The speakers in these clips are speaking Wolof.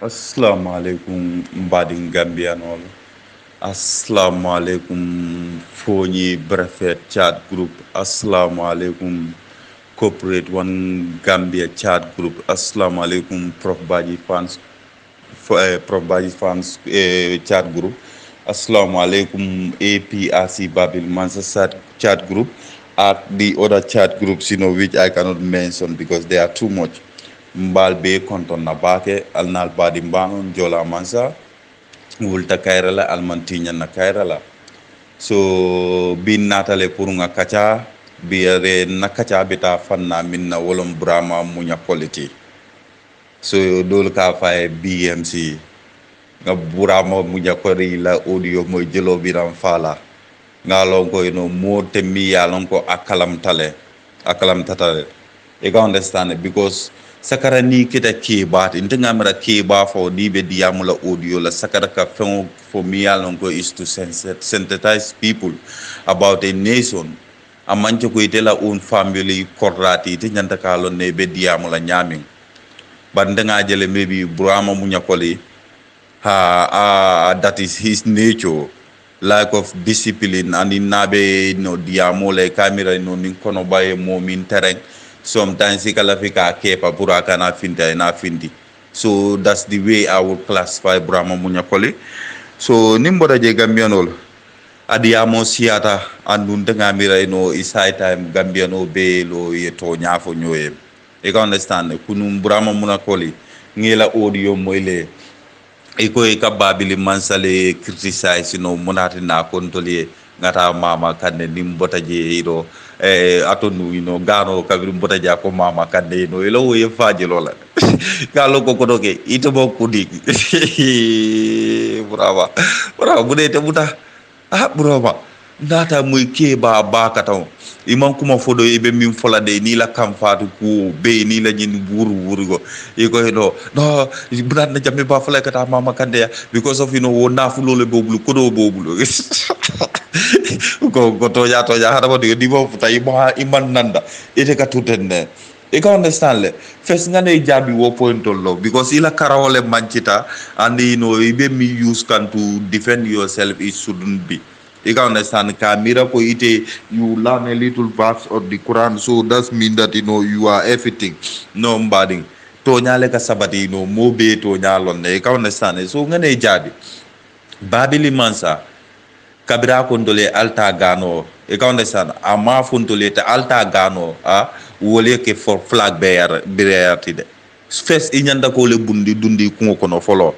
Assalamu alaikum mbadin Gambianol. Assalamu alaikum Fonyi Brevet Chat Group. Assalamu alaikum Corporate One Gambia Chat Group. Assalamu alaikum Prof Baji Fans Prof Baji Fans Chat Group. Assalamu alaikum APRC Babil Mansa Chat Group. At the other chat groups, which I cannot mention because they are too much. Mbal be konton na bake alnal badi mbangon Jolamansa wulta kairala almantinya na kairala so bin natale purunga kacha biare na kacha bita fanna minna wolom brahma munya quality so dol ka fay BMC nga brahma munya quality la audio moy jelo biram fala ngalon ko mo temmi yalon ko akalam tatale you can understand it because sakara ni kita ke bat intinga mara ke ba fo di be diamula audio la sakara ka for me along go is to sensitize people about a nation amancho ko itela un family korrati ti nyanta kalo ne be diamula nyamin bandanga jele maybe brahma munyakoli that is his nature lack of discipline and in nabe diamole camera nin kono baye momin tereng sometimes ikalafika kepa buraka na finti so that's the way I would classify Brahma Munyakoli so nimboda je Gambianol adiamo siata andun tanga mira is high time Gambiano be lo yeto nyafo nyoye you can understand kunum Brahma Munyakoli ngela audio moyle iko ikababili mansale criticize monati na kontolier ngata mama kande nimbota je atonu gano kabiri mbota ja ko mama kande elo ye faje lola galo ko kodoke ito bo kudi brava bude te buta brava ndata muy ke ba kataw imam kuma fodo ibe min folade ni la kam fatu ku be ni la nyin wuru go iko no budat na jamme ba fala kata mama kande because of wona fu lole bobulu kodo bobulu ko toja hada bo di bo tay ba iman nanda ite ka tutenne e ka understand le fes ngane jabi wo point lo because ila karawole manchita and ibe mi use can to defend yourself it shouldn't be you can understand kamira ko ite you learn a little verse of the Quran so that mean that you are everything no mbading to nyale ka sabati mo be to nyalon you can understand so ngane jabi babili mansa kabira kondole alta gano you can understand ama funtole te alta gano wole ke for flag bearer tide first inyanda ko le bundi dundi ko kono follow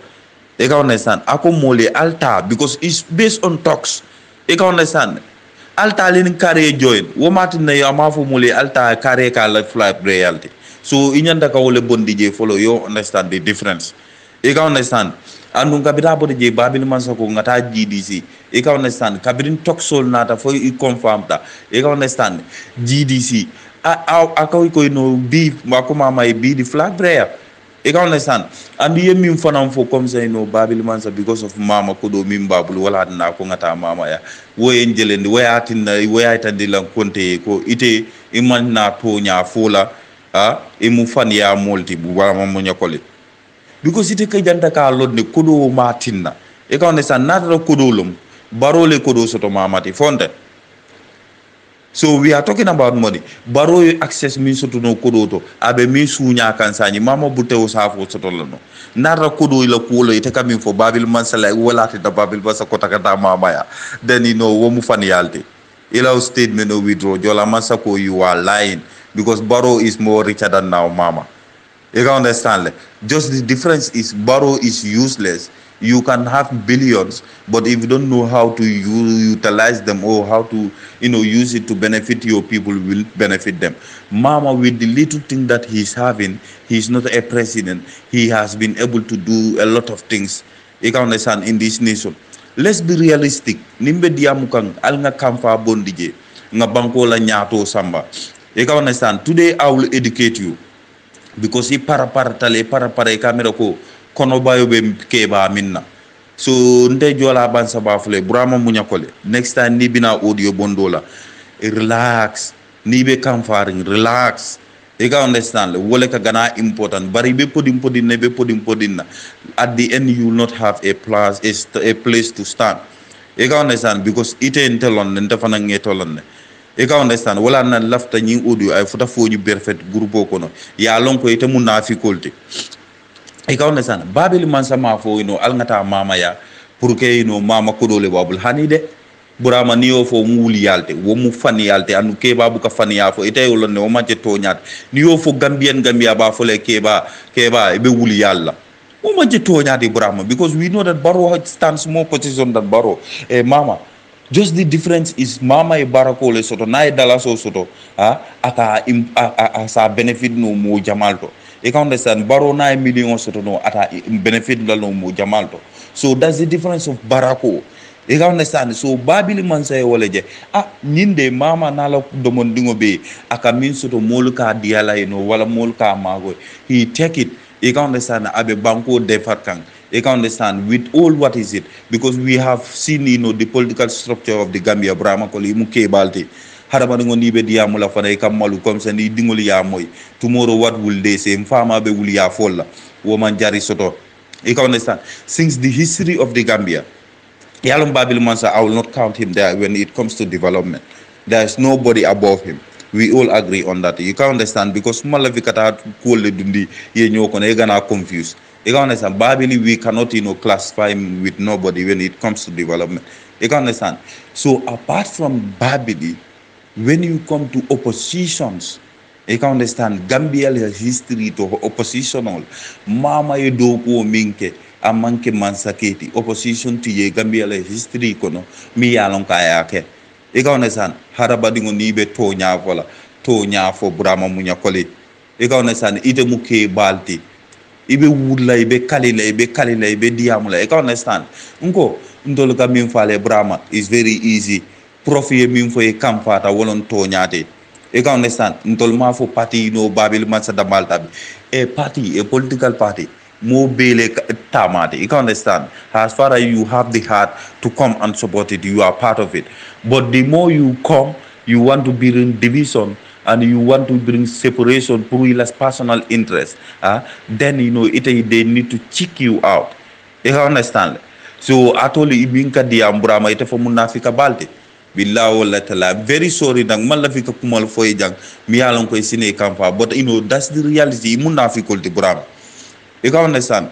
you can understand ako mole alta because it's based on talks you can understand alta lin carré join wo matin na ama fo mole alta carré ka la flag reality so inyanda ka wole bondi je follow you understand the difference you can understand andu kabira bode je babil mansa ko ngata GDC you can understand kabirin talk sol nata fo I confirm ta you can understand GDC akaw ko bi makoma may bi the flag prayer you can understand and yemi fanam fo comme ça babil mansa because of mama ko do min babul wala na ko ngata mama ya wo enjelendi wo atinna wo aytandi lan konte ko ite iman na to nya fola imu fan ya molti bu wala mo nyakole because ite kay janta ka lodne kodo matinna e ka understand nata kodolum barole kodo soto mamati fonde so we are talking about money baro access min soto no kodo to abe min sunya kan sani mama butewo safo soto lano nata kodo ila kulo ite kamin fo babil mansala wala te da babil basa ko takata mama ya then wo mu fan yalde ila statement no withdraw Jolamansa ko you are lying because baro is more richer than now mama. You can understand. Just the difference is Barrow is useless. You can have billions, but if you don't know how to utilize them or how to use it to benefit your people, will benefit them. Mama, with the little thing that he's having, he's not a president. He has been able to do a lot of things. You can understand in this nation. Let's be realistic. Nimbe diamukang al nga kamfa bondije nga banko la nyato samba. You can understand. Today I will educate you. Because para kamera ko kono bayo be keba minna so nde Jolamansa bafule Brahma Munyakoli next time ni bina audio bondola relax ni be kamfaring relax You can understand. Wole ka gana important. But be putting na. At the end, you will not have a place to stand. You can understand because ite intelon and defanang etolon. You can understand. Wala na lafta nying audio ay futa fo ñu perfect grupo kono. Ya lon ko ite mun na difficulty. You can understand. Babili man sama fo al ngata mama ya pour que mama kodole babul hanide. Burama niyo fo mu wuli yalte wo mu fani yalte anu keba bu ka fani ya fo ite yolo ne o manje to nyat niyo fo gambia ba fo le keba be wuli yalla o manje to nyati Burama because we know that Barrow stands more position than Barrow mama just the difference is mama e barako le soto na e dala so soto aka sa benefit no mo jamalto e ka understand Barrow na e million soto no ata benefit la no mo jamalto so that's the difference of barako. You can understand. So Babili man say waleje nyinde mama nala domondingo be aka min soto molka diala wala molka mago he take it. You can understand abe banko defarkang. You can understand with all what is it because we have seen the political structure of the Gambia Brahma koli muke balti harama ngo nibe diamula fana kamalu comme ça ni dingoli ya moy tomorrow what will they say mfama be wuli ya folla woman jari soto. You can understand since the history of the Gambia Yalom Babil Mansa, I will not count him there when it comes to development. There is nobody above him. We all agree on that. You can understand because Malavikata Kole Dundi, Yenyo confused. You can understand. Babili, we cannot, classify him with nobody when it comes to development. You can understand. So apart from Babili, when you come to oppositions, you can understand Gambia has history to oppositional. Mama Yedoko Minke. Amanke mansaketi opposition to ye Gambia le history kono mi yalon kaya ke e ka understand harabadi ngo nibe to nya fo Burama munya koli e ka understand ite muke balti ibe wudla ibe kalila ibe diamula e ka understand nko ndol ka min fale Burama is very easy profi min fo e kamfata wolon to nyate e ka understand ndol ma fo party Babil Mansa damalta a party a political party more bele tamate. You can understand. As far as you have the heart to come and support it, you are part of it. But the more you come, you want to bring division and you want to bring separation through less personal interest. Then they need to check you out. You can understand. So atoli ibinka diambrama ite for munafika balti. Billah wala tala. Very sorry nang malafika kumal foye jang miyalong ko isine kampa. But that's the reality. Munafikol ti Burama. You can understand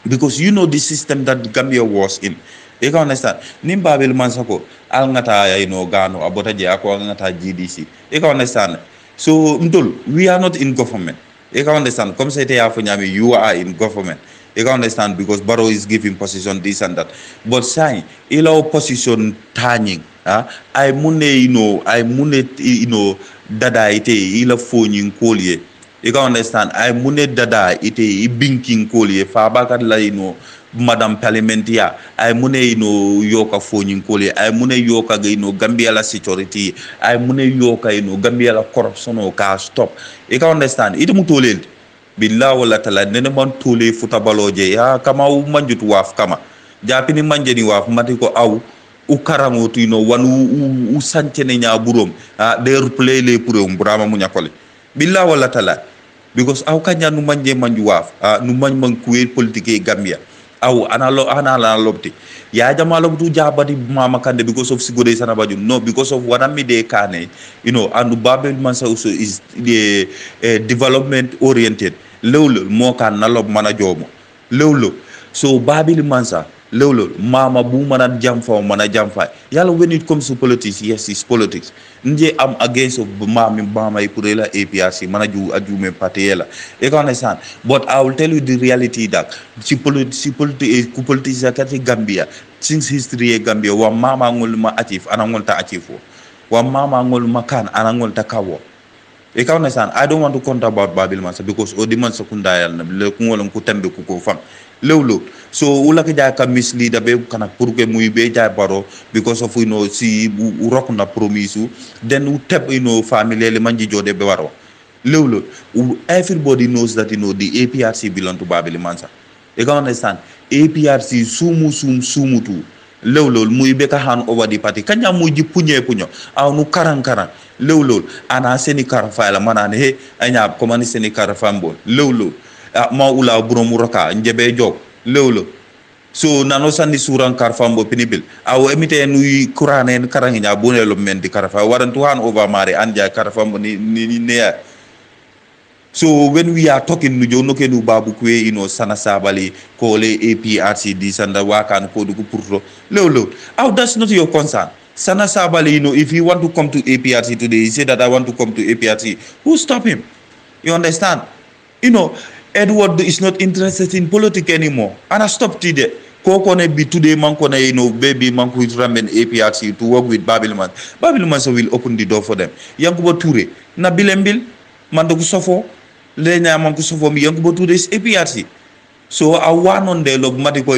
because the system that Gambia was in. You can understand. Nimbabil mansako al ngata gano abota je ako ngata GDC. You can understand. So we are not in government. You can understand. Come say you are in government. You can understand because Barrow is giving position this and that. But say ila position turning. I mune dada ite ila phone kolye. You can understand. I mune dada ite binking kolye fabakat la Madam Parliamentia. I mune yoka phone kolye. I mune yoka Gambia la security. I mune yoka Gambia la corruption ka stop. You can understand. Ite mutolel. Billah wala tala nene man tole futabaloje ya kama u manjut waf kama. Japini manjeni waf matiko au ukarangotu wanu usanchene nya burom. They replay le purum Burama munyakole. Billah wala tala. Because au kanya nu manje manju waf nu manj man kuel politique Gambia au anala lobti ya jama lobtu jabati mama kande because of sigode sana baju no because of what me de kane and Babel Mansa also is the development oriented lewlo mo kan na lob mana jomo lewlo so Babel Mansa lewlo mama bu mana jamfa mana jamfa yalla when it comes to politics yes it's politics nje am against of mama ipurela APRC mana ju ajume patela you can understand but I will tell you the reality that politics kati Gambia since history Gambia wa mama ngol ma achieve anangol ta achieve wa mama ngol makan anangol ta kawo you can understand I don't want to count about Babel Mansa because odiman sakunda yalla le ngolon ku tembe ku ko fam lewlo so ula ke jaka mislead be kana pour que muy be jay Barrow because of si rock na promise then u tep family le manji jode be waro lewlo everybody knows that the APRC belong to Babel Mansa you can understand APRC sumutu lewlol muy beka han over the party kanya muy ji punyo aw nu karan lewlol ana seni kar fayla manane he anya komani seni kar fambo lewlol ma ula burom roka njebe jog lewlol so nano sandi suran kar fambo pinibil aw emite nuy kurane karanginya bonelo men di karfa warantu han over mare anja kar fambo ni ne. So when we are talking no jono ke nu babu kwe sana sabali kole APRC di sanda wakan ko dugu purro lo that's not your concern. Sana sabali if he want to come to APRC today, he said that I want to come to APRC, who stop him? You understand? Edward is not interested in politics anymore, and I stopped it. Kokone be today mankone baby manku ramen APRC to work with Babilman will open the door for them. Yankubo Ture na bilembil mandoku sofo lenya manku sofo mi yankubo Ture is APRC. So I want on the log matiko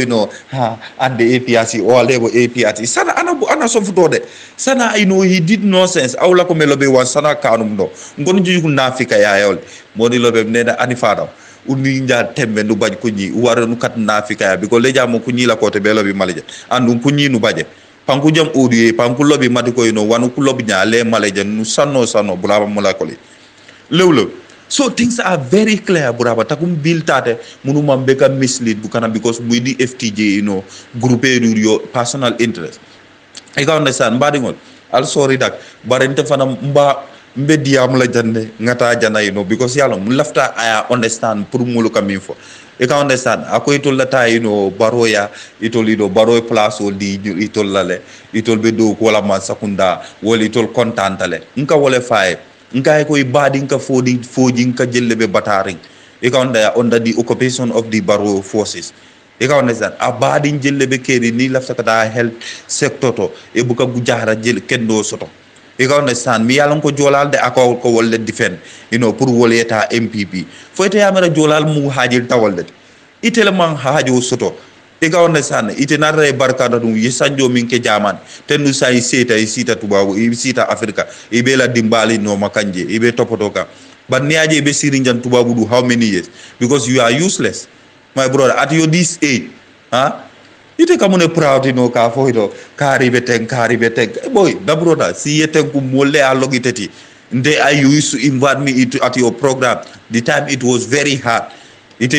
and the APRC or level APRC sana ana sofuto de sana he did nonsense awla ko melobe wan sana kanum do ngonu juju nafika ya yol modi lobe neda anifada uni nja tembe ndu bañ ko ñi wara nu kat nafika ya biko leja mo ko ñi la ko te belo bi malaje andu ko ñi nu baje panku jam odi panku lobi matiko wanu ku lobi nya le malaje nu sanno bulaba mula ko li lewlo. So things are very clear, Buraba. Takum build tate munuma beka mislead bukana because we the FTJ, group your personal interest. I can understand, badingol. I'll sorry that. Barente fana mbe diam la jande ngata jana because yalo lafta I understand pour mulu coming for. I can understand. Ako itol la ta baroya itol baroy place ol di itol lale itol be do ko la man sakunda wol itol contantale. Nka wole faye. Nkai ko ibadi nka foji nka jellebe bataring under the occupation of the Barrow forces. Understand abadi jellebe keri ni lafta kata health sector to e buka gujara jel kendo soto. Understand mi yalan ko jolal de akol ko wolle defend pour woleta MPP fo ite yamara jolal mu hajil tawalde itele man hajo soto. Understand ite narre barkada dum yisanjo min ke jaman tenu sai sita tubabu sita Africa ibe la dimbali no makanje ibe topoto ka but niaje be sirinjan tubabu do how many years because you are useless my brother at your this age ite kamune proud ka foido kari beteng boy da brother si yeten ku molle a logiteti nde I used to invite me at your program the time it was very hard ite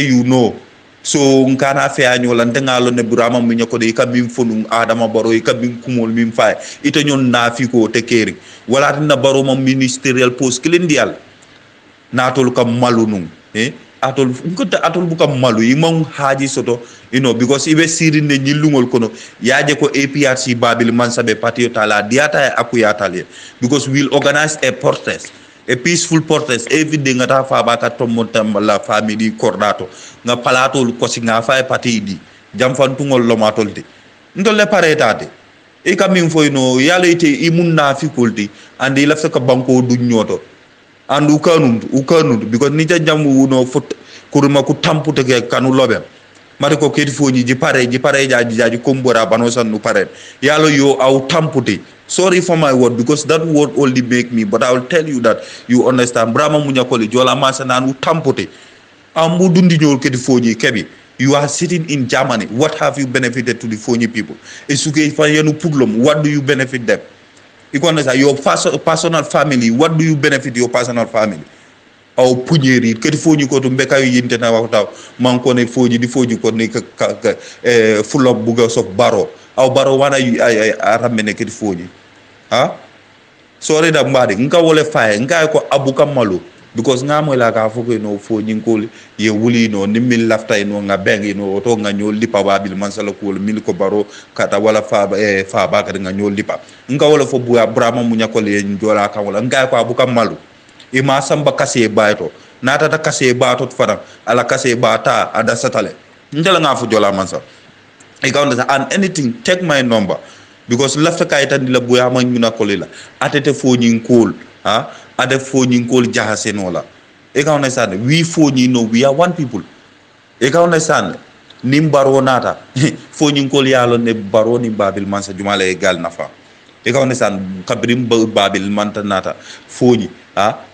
so nkana fe anyola ndengalo ne burama minyako de ikabim fonu adama baro ikabim kumol mim fay ite nyon nafiko te keri wala na baro mom ministerial post kilindial natol kam malunum atol bu kam malu imam haji soto because ibe sirinde nyilungol kono yaje ko APRC babil mansabe patiotala diata akuyatale because we'll organize a protest, a peaceful protest every day ngata fa baka tomontam la family cordato nga palato ko singa fa pati di jam fantungol lo matolde ndolle paretade e kamin fo yalo ite imunna fikulti andi lafta ka banko du nyoto andu kanund because ni jamu fot kuruma ku tampute ke kanu lobe mari ko kedi foji ji pare jaji kombora banosan nu pare yalo yo au tampute. Sorry for my word because that word only make me, but I will tell you that you understand. Brahma munyakoli Jolamansa nanu tampote amudundi nyol kedi foji kebi. You are sitting in Germany. What have you benefited to the Fonyi people? What do you benefit them? You understand? Your personal family. What do you benefit your personal family? Au punyeri kedi Fonyi ko to mbeka yinte na wakta man ko ne Fonyi di Fonyi ko ne full of bugas of baro. Au baro wana aramene kedi Fonyi. Sorry da mbadi nka wole faye nka ko abuka malu. Because nga mo la ka foko Fonyi ko ye wuli nimil lafta nga beng oto nga nyol lipa babil mansala ko mil ko baro kata wala fa ba ka nga nyol lipa nga wala fo buya brama munya ko le njola ka wala nga ko abuka malu e ma samba kase bayto nata ta kase bato faram ala kase bata ada satale ndela nga fu Jolamansa e ka onda and anything take my number because lafta kay tan la buya man nyuna ko la atete Fonyi ko ade Fonyi ko jahase no la e ka understand we Fonyi we are one people e ka understand nim baro nata Fonyi ko yalo ne baro ni babil mansa jumala e gal nafa e ka understand kabrim babil manta nata Fonyi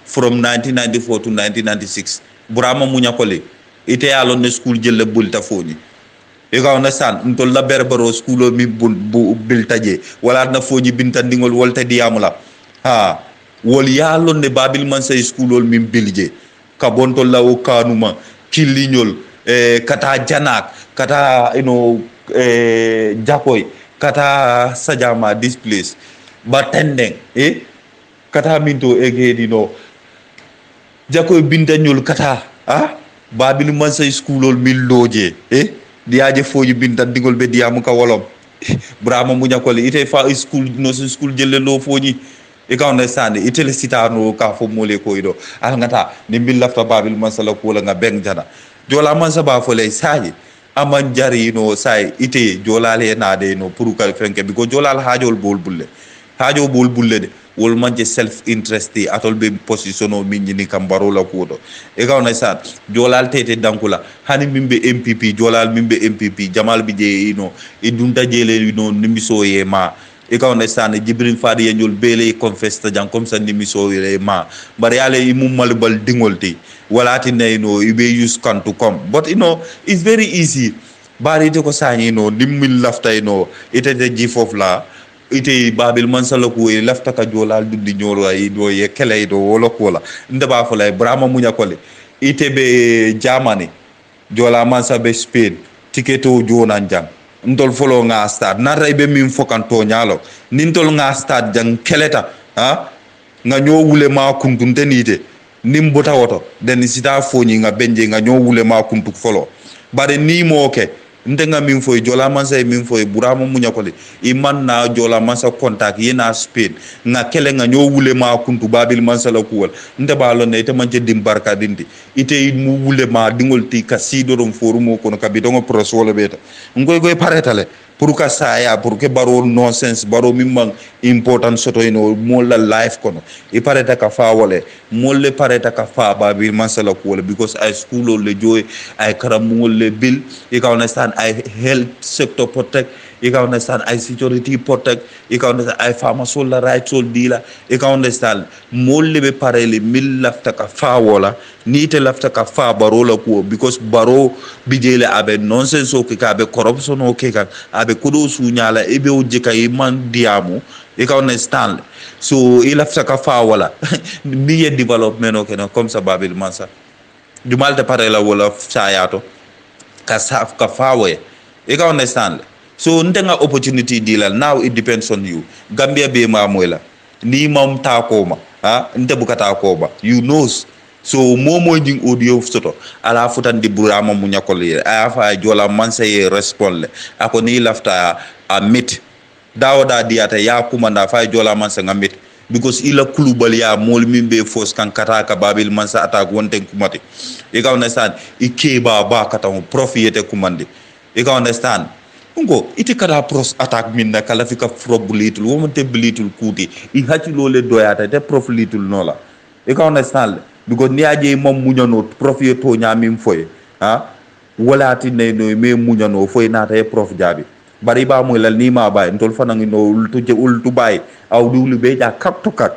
from 1994 to 1996 burama munya ko le ite yalo ne school jelle bulta Fonyi You can understand? Ntol la berbero school mi bu bil taje. Wala na foji binta dingol wolte diamula. Ha. Wol yalo ne babil man say school mi bilje. Kabonto la o kanuma kilinyol kata janak kata jakoy kata sajama this place. Batendeng kata minto ege jakoy binta nyol kata babil man say school mi loje diaje foji binta dingol be diamu ka wolom brama munya ko ite fa school no school jelle lo foji ka understand ite le sitano ka fo mole ko ido al ngata ni bil lafta babil masala ko la nga beng jana jola man sa ba fo lay saji aman jari say ite jola le na de pour ka fenke bi ko jola hajol bol bulle hajo bol bulle de wol manje self interest atol be position o min ni kam barola ko do ka understand jolal tete dankula hani mimbe MPP jolal mimbe MPP jamal bi je e dunta jele nimiso ye ma ka understand jibril fadi yanyol bele confess ta jang comme ça nimiso ye ma bari ale mum malbal dingolti walati ne ibe use can to come but it's very easy bari to ko sani nimil lafta ite de jifof la ite babil man salako e lafta ka jolal duddi nyoro ay ye kele wolo kola ndaba fo lay brama munya kole ite be Germany jola man sa be Spain tiketo jona jang ntol folo nga stade na raybe min fokanto nyalo nintol nga stade jang keleta nga nyo wule ma kuntunte nite nim bota woto den sita foni nga benje nga nyo wule ma kuntuk folo bare ni mo ke ndenga min foy jola mansa min foy burama munya ko le iman na jola mansa contact yena Spain nga kele nga nyo wule ma kuntu babil mansa la kuwal nde balo ne te manje dim barka dindi ite mu wule ma dingol ti ka sidorom forumo kono kabidongo pros wala beta ngoy paretale pour ka saya pour que baro nonsense baro mimang important soto mo la life kono e pareta ka fa wole mo le pareta ka fa babil mansa la kuwal because I school le joy I karam le bill you can understand I health sector protect you can understand I security protect you can understand I pharmaceutical la right sol dila you can understand mo le be parele mil lafta ka fa wala ni te lafta ka fa baro la ko because baro bijele abe nonsense o ke ka be corruption o ke ka abe kudo sunyala ebe o jeka e man diamu you can understand so il lafta ka fa wala ni development o ke no comme ça babil mansa du mal te parela wala sayato ka fawe you can understand so ndenga opportunity deal now it depends on you Gambia be ma moyla ni mom ta ko ma nte bukata ko ba you knows so momo ding audio soto ala futan di burama mu nyakol ye afa jola mansa ye respond ako ni lafta a mit dawda diata ya kumanda fa jola mansa ngamit because ila kulubal ya mol mimbe force kan kata ka babil mansa attack wonten kumati you can understand ikeba ba kata profite kumande you can understand ngo iti kada pros attack minna kala fika frobulitul womonte bilitul kuti I hati lole doyata te profilitul nola you can understand because ni aje mom munyano profite to nyamim foye wala ti ne no me munyano foye nata e prof jabi bari ba moy lal ni ma bay ntol fanangi no ultu bay aw diwlu be ja kap to kak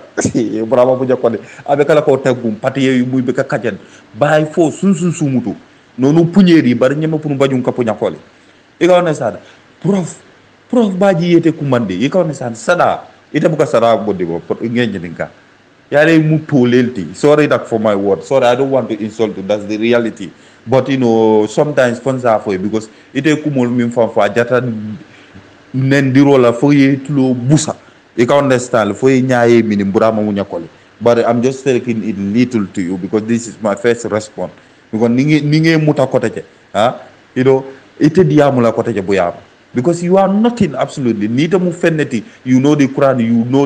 bravo bu jokone abe kala ko tagum patiye yu muy be ka kajen bay fo sun sumutu nonu puñeri bari ñema pour bajum kapu ñakole e ka wona sada prof baji yete kumande e ka wona sada ita buka sada boddi go ngenje ninka yale mu tolelti sorry that for my word sorry I don't want to insult you that's the reality but sometimes sponsor for because ite kumol min fa jata nendiro la fo yetulo busa you can understand for nyaaye mini burama mu ñakole but I'm just taking it little to you because this is my first response because ninge muta kotaje ite diamula kotaje buyama because you are nothing absolutely nita mu fenneti you know the Quran you know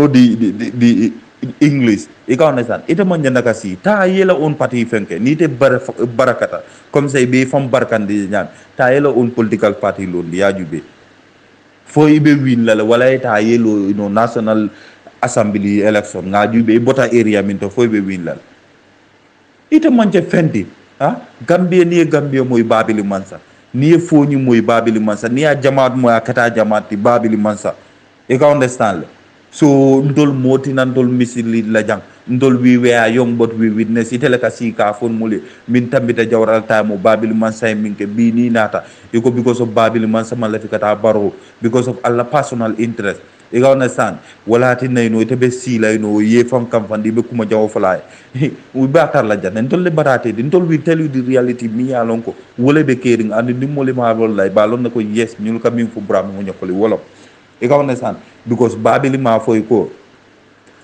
the English you can understand ite man nyanda si ta yela on parti fenke nite barakata comme say be fam barkandi ñaan ta yela on political party londi ya jube fo ibe win la wala ta yelo national assembly election nga jube bota area min to fo ibe win la ite manje fendi Gambia ni Gambia moy babili mansa ni foni moy babili mansa ni a jamaat moy kata jamaati babili mansa you can understand so ndol moti nan dol misili la jang ndol we were young but we witness itele ka si ka fon mule min tambita jawral time babil man say minke bi ni nata iko because of babil man sama la fikata baro because of Allah personal interest you understand wala tin nay no tebe si lay no ye fam kam fandi be kuma jaw fly we batar la jan ndol le barate din ndol we tell you the reality mi ya lonko wala be caring and ni mole ma lol lay ba lon nako yes ñul ka min fu bram mo ñokoli wolo you understand because babil ma foy ko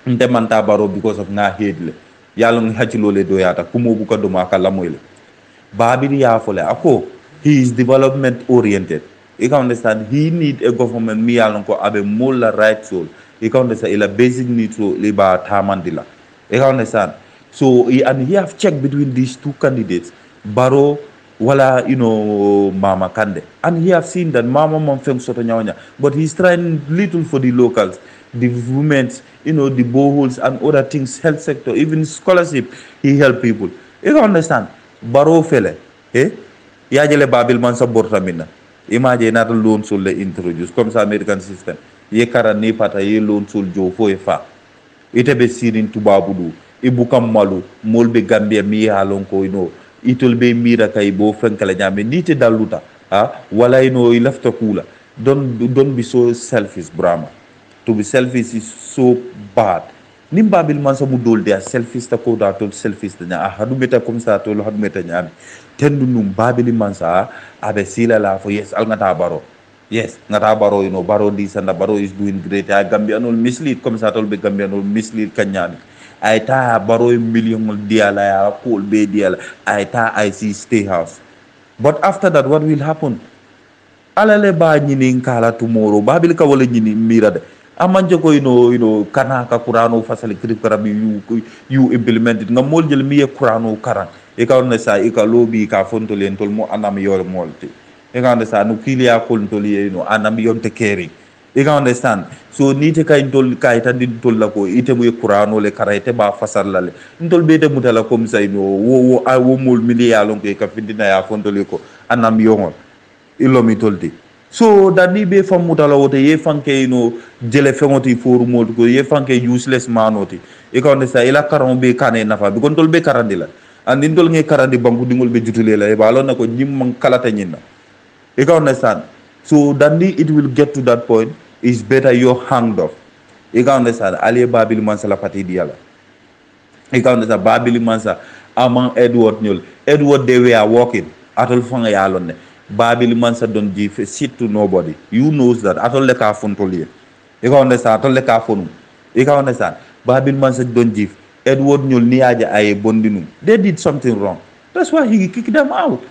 nte manta baro because of nga hedle yalla ngi hacci lolé do yata kumo bu ko do maka lamoyle babiri ya fole ako he is development oriented you can understand he need a government mi yalla ko abe mola right soul you can understand ila basic need to liba tamandila you can understand so and he have checked between these two candidates baro wala mama kande and he have seen that mama mom feng soto nyawnya but he's trying little for the locals the women, the boreholes and other things, health sector, even scholarship, he help people. You can understand? Baro fele, Yajele Babil Mansa Bortamina. Imagine not loan soul introduce, comes American system. Ye kara ni pata ye loan soul jo fo fa. Ite be sirin to babudu. Ibukam malu, molbe Gambia mi halonko, it will be mira kaibo frankala nyame nite daluta. Wala ilafta kula. Don't be so selfish, Brahma. To be selfish is so bad. Nim babil man sa mudol dia selfish ta ko da to selfish da hadu meta comme ça to hadu meta nyami tendu num babil man sa abe sila la fo yes al ngata baro yes ngata baro baro di sanda baro is doing great ay gambianol mislead comme ça to be gambianol mislead kanyami ay ta baro million dia la ya ko be dia la ay ta I see stay house but after that what will happen alale ba nyini kala tomorrow babil ka wala nyini mirade amanje ko kana ka qur'ano fasali krip karabi you implement it nga mol jël mi qur'ano karan e ka on sa e ka lobi ka fonto len tol mo anam yor molti e ka on sa no kilia ko tol anam yon te keri e ka understand so ni te kay tol kay tan di tol la ko ite mo qur'ano le karayte ba fasal la le tol be de mutala comme ça wo mol milia lon ko ka findina ya fonto le ko anam yongol ilomi tolti so that ni be fam mutala wote ye fanke jele fengoti for mod ko ye fanke useless manoti e ko ndesa ila karon be kane nafa be kon tol be karandila and ndol nge karandi bangu dingol be jutule la e balon nako nyim man kalata nyina e ko understand so that ni it will get to that point is better your hanged off e ko understand ali babil man sala pati diala e ko understand babil man sa among Edward they were walking atol fanga yalon ne Babil Mansa don't give shit to nobody. You knows that. Atol le ka fon toliye. You can understand. Atol le ka fonu. You can understand. Babil Mansa don't give. Edward Nyol niaja aye bondinu. They did something wrong. That's why he kicked them out.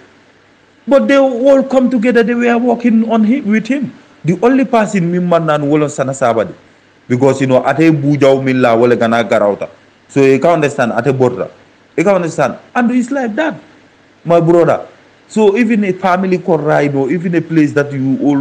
But they all come together. They were working with him. The only person mi man nan wolon sana sabadi. Because ate bujaw milla wala gana garauta. So you can understand. Ate borda. You can understand. And it's like that, my brother. So even a family could ride or even a place that you all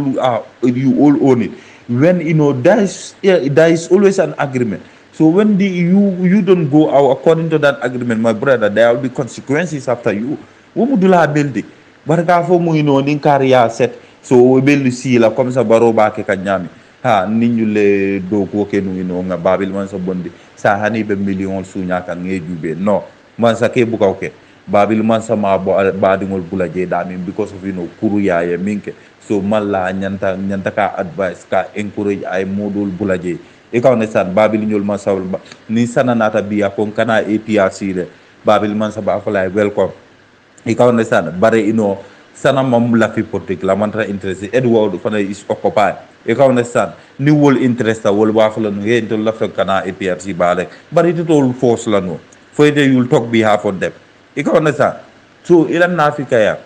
own it. When there is always an agreement. So when you don't go out according to that agreement, my brother, there will be consequences after you. Wumudula building. Baraka fo mo ning kariya set. So we build si la comme ça baro ba ke kanyami. Ha ninyu le do ko ke nga babil man so bondi. Sa hani be million sunya kan ngejube. No. Man sa ke buka okay. Babil man sama badingol bulaje damin because of kuru yaye minke so malla nyanta ka advice ka encourage ay modul bulaje e ka understand babil nyol man sawul ni sananata biya kon kana APRC le babil man sa ba fala welcome e ka understand bare sana mam la fi politique la mantra interest Edward fana is occupied e ka understand ni wol interest wol ba fala no ye to la fa kana APRC bare bare it all force la no for they will talk behalf of them. You can understand. So ilan Africa ya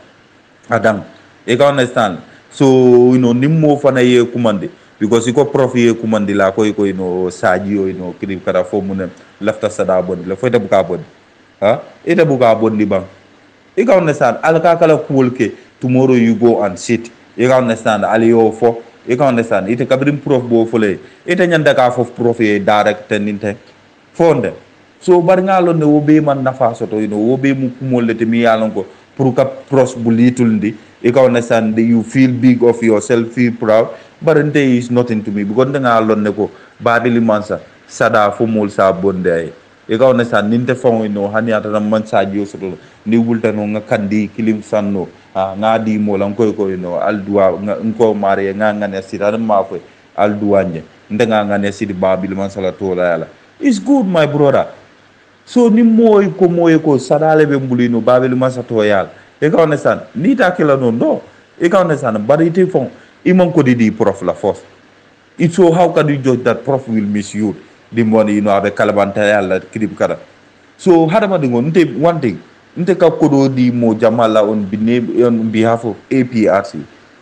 Adam. You can understand. So nimmo fana ye kumande because iko prof ye kumande la ko saji kirib kara fo mun lafta sada bon la fo ta buka bon ita buka bon di bang. You can understand. Alaka kala kulke tomorrow you go and sit. You can understand. Aliyo fo you can understand. Ita kabrim prof bo fole ita nyanda ka fo prof ye direct teninte fonde. So bari nga lon ne wobe man nafa soto wobe mu kumol te mi yalon ko pour ka pros bu litul ndi e ka understand you feel big of yourself, feel proud, but nte is nothing to me because nga lon ne ko babili mansa sada fo mol sa bonde ay e ka understand ninte fon no hani ata man sadio soto ni wulta no nga kandi kilim sanno nga di mo lan koy koy no aldua ngo mare nga ngane sira ma fo alduanje nde nga ngane sidi babil man sala to la yala it's good my brother so ni moy ko sadale be mbulino babil man sa to yala e ka understand ni ta kila no no e ka understand bari te fon imon ko di prof la force it's so how can you judge that prof will miss you the money abe kalabanta yalla krib kara so hadama dingo nte one thing nte ka kodo di mo jamala on behalf of APRC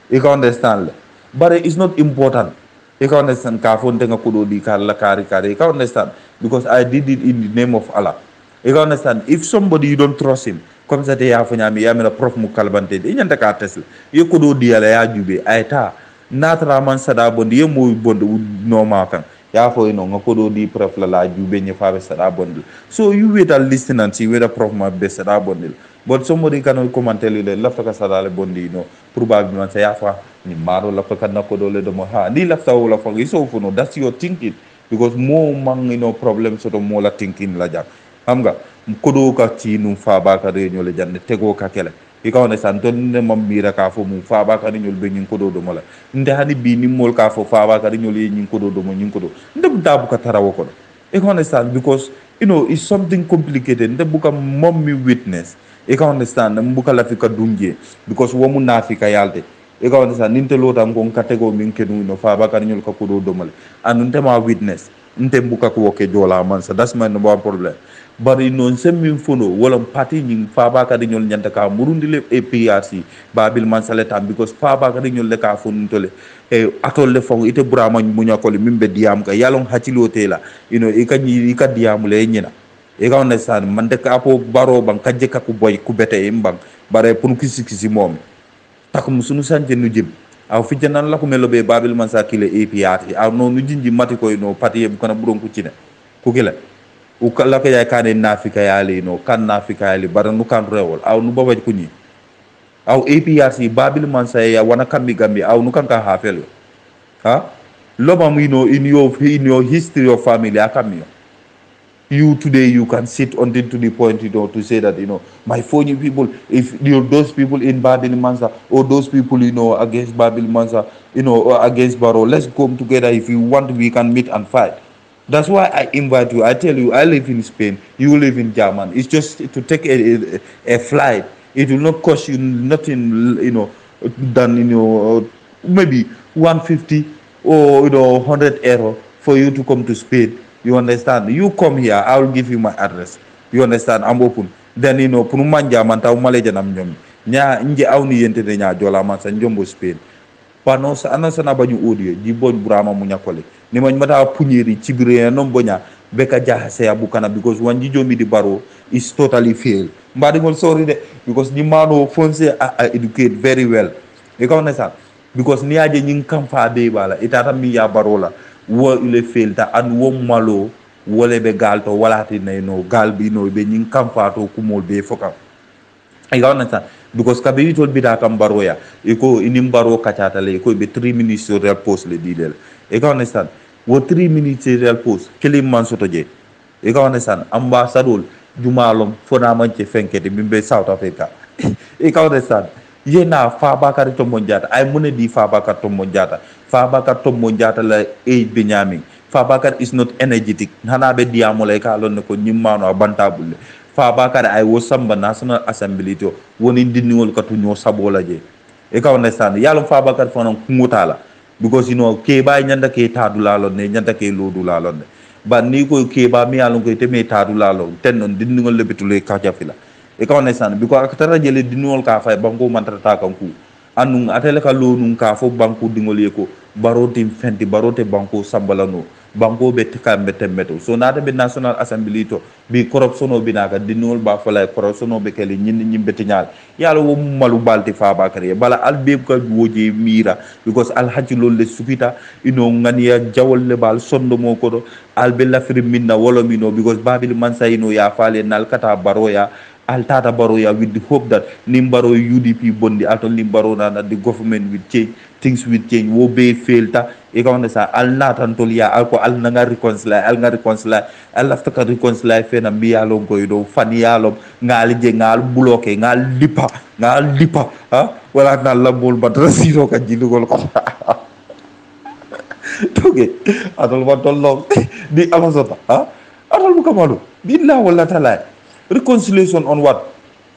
you can understand but it's not important you can understand ka fo nte nga kodo di kala kari you can understand because I did it in the name of Allah you can understand if somebody you don't trust him comme ça te ya fo nyami ya mena prof mu kalabante de nyanta ka tesla yo kodo di yalla ya jube ayta natra man sada bondi ye mo bondo no ma kan ya fo nga kodo di prof la jube nye fa be sada bondi so you wait and listen and see whether prof ma be sada bondi but somebody can comment le lafta ka sada le bondi probablement say ya fa ni maro lafta ka na kodo le do mo ni lafta wala fa so fo no that's your thinking because mo man problem so to mo la thinking la jam xam nga kodo ka ci num fa ba ka re ñole jande tego ka kele i ka understand ton ne mam mira ka fo mu fa ba ka ñol be ñin kodo do mala nde hani bi ni mol ka fo fa ba ka ñol yi ñin kodo do mo ñin kodo nde dabu ka tarawo ko i ka understand because it's something complicated nde buka mom mi witness i ka understand mbuka la fi ka dunje because wo mu nafika yalte i ka understand ninte lota ngon ka tego min kenu fa ba ka ñol ka kodo do mala anu nte ma witness nte mbuka ko woke Jolamansa that's my number one problem bari non semmin fono wala parti ñing faba ka ñol ñanta ka murundi le APRC babil man saleta because faba ka ñol le ka fon tole atol le fon ite burama mu ñakol mimbe diam ka yalon hatilo tela e ka diam le ñina e ka understand man de ka po baro ban ka jeka ku boy ku bete mbang bare pour kisi mom tak mu sunu sante nu jib aw fi janan la ko melo be babil man sa kile APRC aw no nu jinji mati koy no parti e ko na buron ku ci ne ku kila ukala ka ya kane nafika yali kan nafika yali baranu kan rewol aw nu babaj kunyi aw APRC babil man say ya wana kambi gambi aw nu kan ka hafel loba mu in your history of family akamiyo you today you can sit until to the point to say that my phony people if those people in Babil Mansa or those people against Babil Mansa or against Baro, let's come together. If you want, we can meet and fight. That's why I invite you. I tell you, I live in Spain. You live in Germany. It's just to take a flight. It will not cost you nothing, than maybe 150 or 100 euro for you to come to Spain. You understand? You come here, I will give you my address. You understand? I'm open. Then punuman German ta umaleja nam nyom. Nya nje au ni yente de nya Jolamansa njombo Spain. Pano sa anasa na banyu audio jibon burama munya kole. Ni man mata punyeri chibire no bonya beka jahase ya bukana because one jijomi di baro is totally failed. Mbadi ngol sorry de because ni mano fonse educate very well. You can understand? Because ni aje nying kamfa be bala itata mi ya barola wo ile failed ta an wo malo wole be galto walati na galbi be nying kamfa to kumol be foka. You can understand? Because kabe itol bida kam baroya iko inim baro kachata le iko be 3 ministerial post le didel. You can understand? Wo 3 ministerial post kelim man soto je. You can understand? Ambassador jumalom fona manche fenkete bimbe South Africa. You can understand? Yena Fabakar Tomonjata, I money di Fabakar Tomonjata. Fabakar Tomonjata la Benjamin. Fabakar is not energetic. Hanabe diamoleka alone ko nyimano abantabule. Fabakar I was samba National Assembly to one in the new Katuno Sabola je. You can understand? Yalom Fabakar for Kumutala. Because Keba nyanda ke tadulalo ne nyanda ke lodulalo. But Niko Keba me along ke me tadulalo. Tenon didn't lebetule kajafila. You can understand? Because akatara jele dinol ka fa banko mantrata kanku anung atele ka lo nun ka fo banko dingol yeko barote fenti barote banko sambalano banko be kambe temmeto so nata be National Assembly to bi corruption o binaka dinol ba fa la corruption o be kele nyimbe tinyal yalla wo malu balti fa bakari bala albe ko woje mira because al hajji lol le supita ngania jawol le bal sondo mo ko do albe lafri minna wolo mino because babil mansa ya fale nal kata baroya Altata Baroya with the hope that Nimbaro UDP bondi alto Nimbaro na the government will change things will change. Wo be failta e ka wona sa al natantol ya al ko al nga reconcile al lafta ka reconcile fe na mi yalo ko do fan yalo ngal je ngal bloqué ngal lipa ha wala na la bol ba siro ka jilugol ko toge atol batollo di amazota ha atol bu kamalo billah wala tala reconciliation on what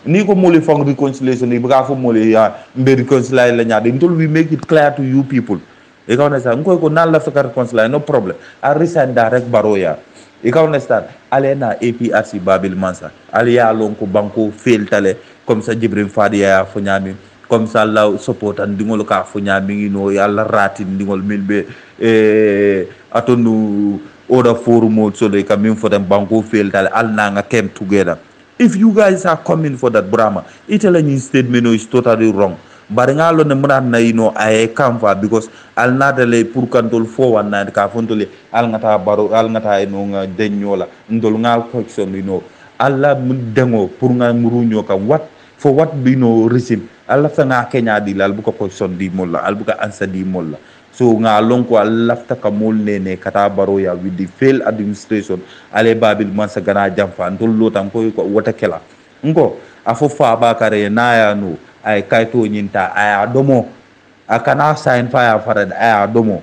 ni ko moli fang reconciliation ni baga fo moli ya mbe reconcile la nyaade until we make it clear to you people e ka understand ngoy ko nan la fa reconcile no problem a resign direct baroya e ka understand alena APRC babil mansa aliya lon ko banko fail tale comme ça Jibril Fadia fo nyami comme ça la support and dingol ka fo nyami no yalla ratin dingol milbe atonu order forum so they come in for them banko fail tale al na nga came together. If you guys are coming for that Brahma, Italian statement is totally wrong. Baringalo ne muna na I come for because al nadale pour control 419 ka fontole al ngata baro al ngata nga denyola ndol ngal question alla mun dengo pour nga murunyo ka what for what reason alla fa nga Kenya di lal bu ko question di molla al bu ka answer di molla so nga lonko lafta ka mol nene kata baro ya with the failed administration ale babil mansa gana jamfa ndol lotam ko wata kela ngo afo fa ba kare na ya no ay kayto nyinta aya domo akana sign fire farad aya domo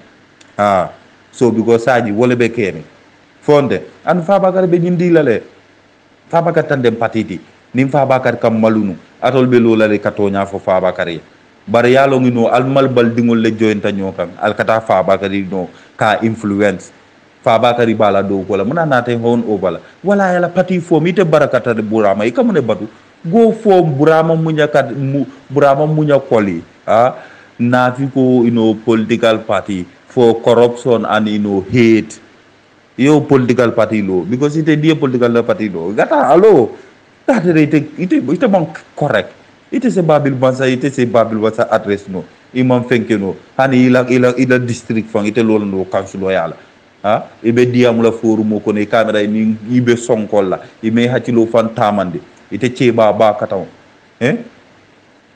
so because saji wole be kene fonde an fa ba kare be nyindi lale fa ba katande patiti nim fa ba kare kam malunu atol be lolale katonya fo fa ba kare bari yalo ngino al malbal dingol le jointa nyokan al kata fa bakari no ka influence fa bakari bala do ko la muna nate hon o bala wala yala pati fo mi te barakata de burama e kamune batu go fo burama munya kat burama munya koli na fi ko political party for corruption and hate yo political party lo because it is political party lo gata allo that it bon correct. It is a Babil Bansa, it is a Babil Bansa address no. Imam fenke no. Hani ila district fang ite lolo no council loyala. Ibe diamula forum ko ne camera ni ibe sonkola. Ime hatilo fan tamande. Ite cheba ba kataw.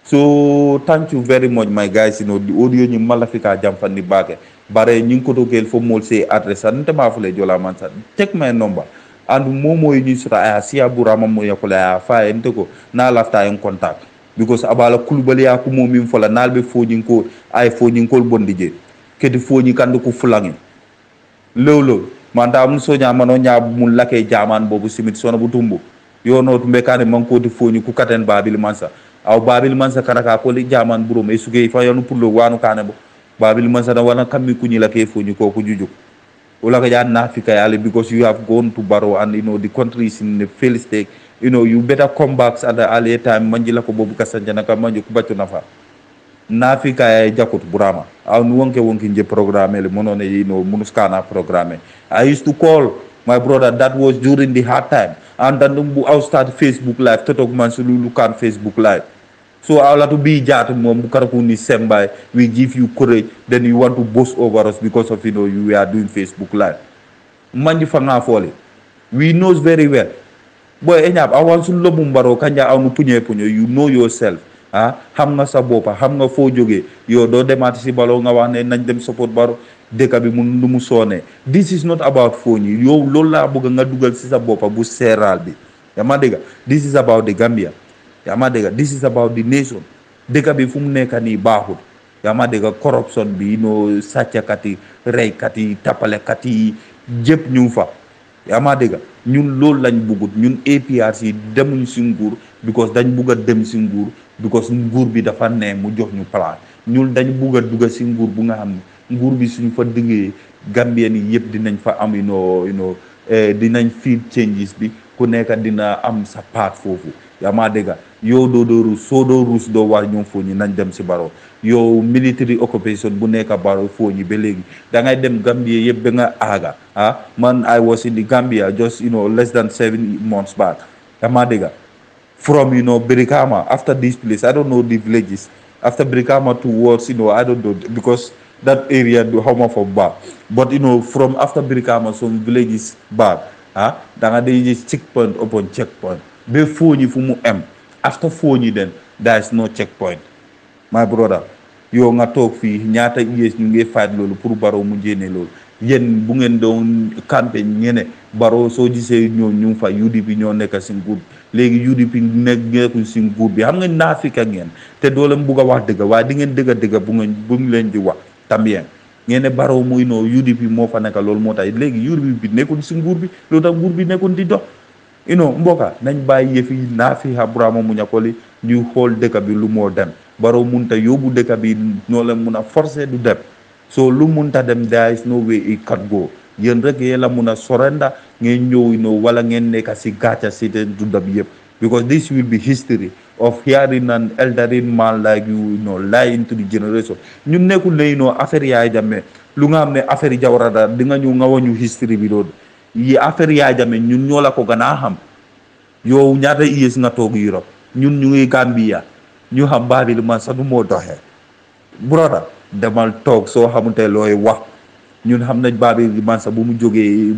So thank you very much my guys, the audio ni malafika jamfani bake. Bare nyin ko to kel fo mol say address ante ma fule Jolamansa. Check my number. And momo ni sura aya siya burama mo yakola fa ente ko na lafta en contact. Because abala kulubali ya kumo min fola nalbe fojin ko ay fojin ko bondije kedi foji kandu ko fulangi lolo manda am so nya mano nya mun lake jaman bobu simit sona bu tumbu yono tumbe kane man ko di foji ku katen babil mansa aw babil mansa karaka ko li jaman burum e suge fa yonu pullo wanu kane bo babil mansa da wana kammi kunyi lake foji ko ku juju wala ka ya na fika yale because you have gone to Barrow and the country is in the failed state. You better come back at the earlier time. Manjila ko bobu kasanjana ka manju kubatu nafa. Nafika ya jakut burama. Au nuwanke nje programme le monone munuskana programme. I used to call my brother. That was during the hard time. And then I start Facebook live. Totok mansulu lukan Facebook live. So I will to be jat mom karakuni sembai. We give you courage. Then you want to boast over us because of you are doing Facebook live. Manji fanga fole. We knows very well. Boy enyap awan sun lobum baro kanja awnu punye you know yourself xam nga sa bopa xam nga fo joge yo do demati ci balo nga wax ne nañ dem support baro deka bi mu ndumu sone. This is not about phone yo lol la bëgg nga duggal ci sa bopa bu seral bi ya ma dega. This is about the Gambia ya ma dega. This is about the nation deka bi fu mu nekk ni baaxul ya ma dega. Corruption bi sàccakati reykati tapalekati jëpp ñu fa ya ma dega. Ñun lool lañ bëggut ñun APRC demuñ ci nguur because dañ bëgg dem ci nguur because nguur bi dafa ne mu jox ñu plan ñun dañ bëgg dugg ci nguur bu nga xam nguur bi suñ fa diggé Gambien yi yëpp dinañ fa am dinañ feel changes bi ku nekk dina am sa part fofu ya ma dega. Yo do rus so do rus do war ñoom fo ñi nañ dem ci Barrow yow military occupation bu nekk Barrow fo ñi ba léegi da ngay dem Gambia yëpp ba nga aaga man I was in the Gambia just less than 7 months back ya ma dega. From Brikama after this place I don't know the villages after Brikama towards I don't know because that area do how much of back but from after Brikama some villages back da nga dey checkpoint upon checkpoint be fo ñi fu mu am. After 4 years, then there is no checkpoint, my brother. yow nga toog fii ñaata yees ñu ngi fight loolu pour Barrow mu jéene loolu yéen bu ngeen doon campagne ngeen Barrow soo gisee ñoo ñu fa UDP ñoo nekk si nguur léegi UDP nekkuñ si nguur bi xam nga naafika ngeen te doo leen bugg a wax dëgg waaye di ngeen dëgg bu ngi leen di wax tamit ngeen ne Barrow muy noo UDP moo fa nekk loolu moo tax léegi UDP bi nekkul si nguur bi loolu tax nguur bi nekkul di dox mboka nañ bàyyi yëfi naafi Abrahama mu ñakoli ñu xool dëkk bi lu moo dem Barrow munta yóbbu dëkk bi noo leen mun a forcer du dem so lu munta dem there is no way it can go yéen rek yéen la mun a sorenda ngeen ñëw wala ngeen nekk si gàcca si te dunda bi yëpp because this will be history of hearing an elderly man like you lie into the generation ñun nekkul ne affaire yaay Jammeh lu nga xam ne affaire Jawara da di nga ñëw nga wañu history bi loolu yi affaire yaay Jammeh ñun ñoo la ko gën a xam yow ñaata yees nga toog Europe ñun ñu ngi Gambia ñu xam baabi lu man sax du moo doxee broda demal toog soo xamante looy wax ñun xam nañ baabi li man sax bu mu jógee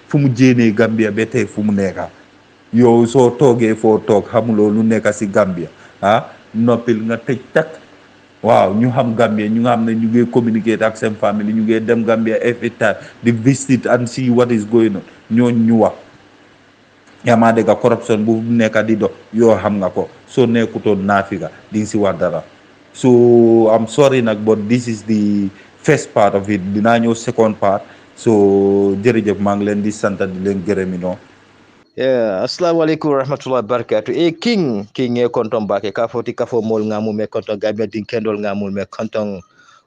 fu mu jéenee Gambia ba tey fu mu nekka yow soo toogee foo toog xamuloo lu nekk si Gambia noppil nga tëj tak waaw ñu xam Gambia ñu nga xam ne ñu ngi communiquer ak seen famille ñu ngi dem Gambia every time di visit and see what is going on ñooñ ñu wax yaa maa dégg corruption bu nekk di dox yoo xam nga ko soo nekkutoon naafika di nga si wax dara so I'm sorry nag but this is the first part of it dinaa ñëw second part so jërëjëf maa ngi leen di sant di leen gërëmi assalamualaikum warahmatullahi wabarakatuh king e konton bake ka foti kafo mol ngamu me konton Gambia din kendol ngamul me konton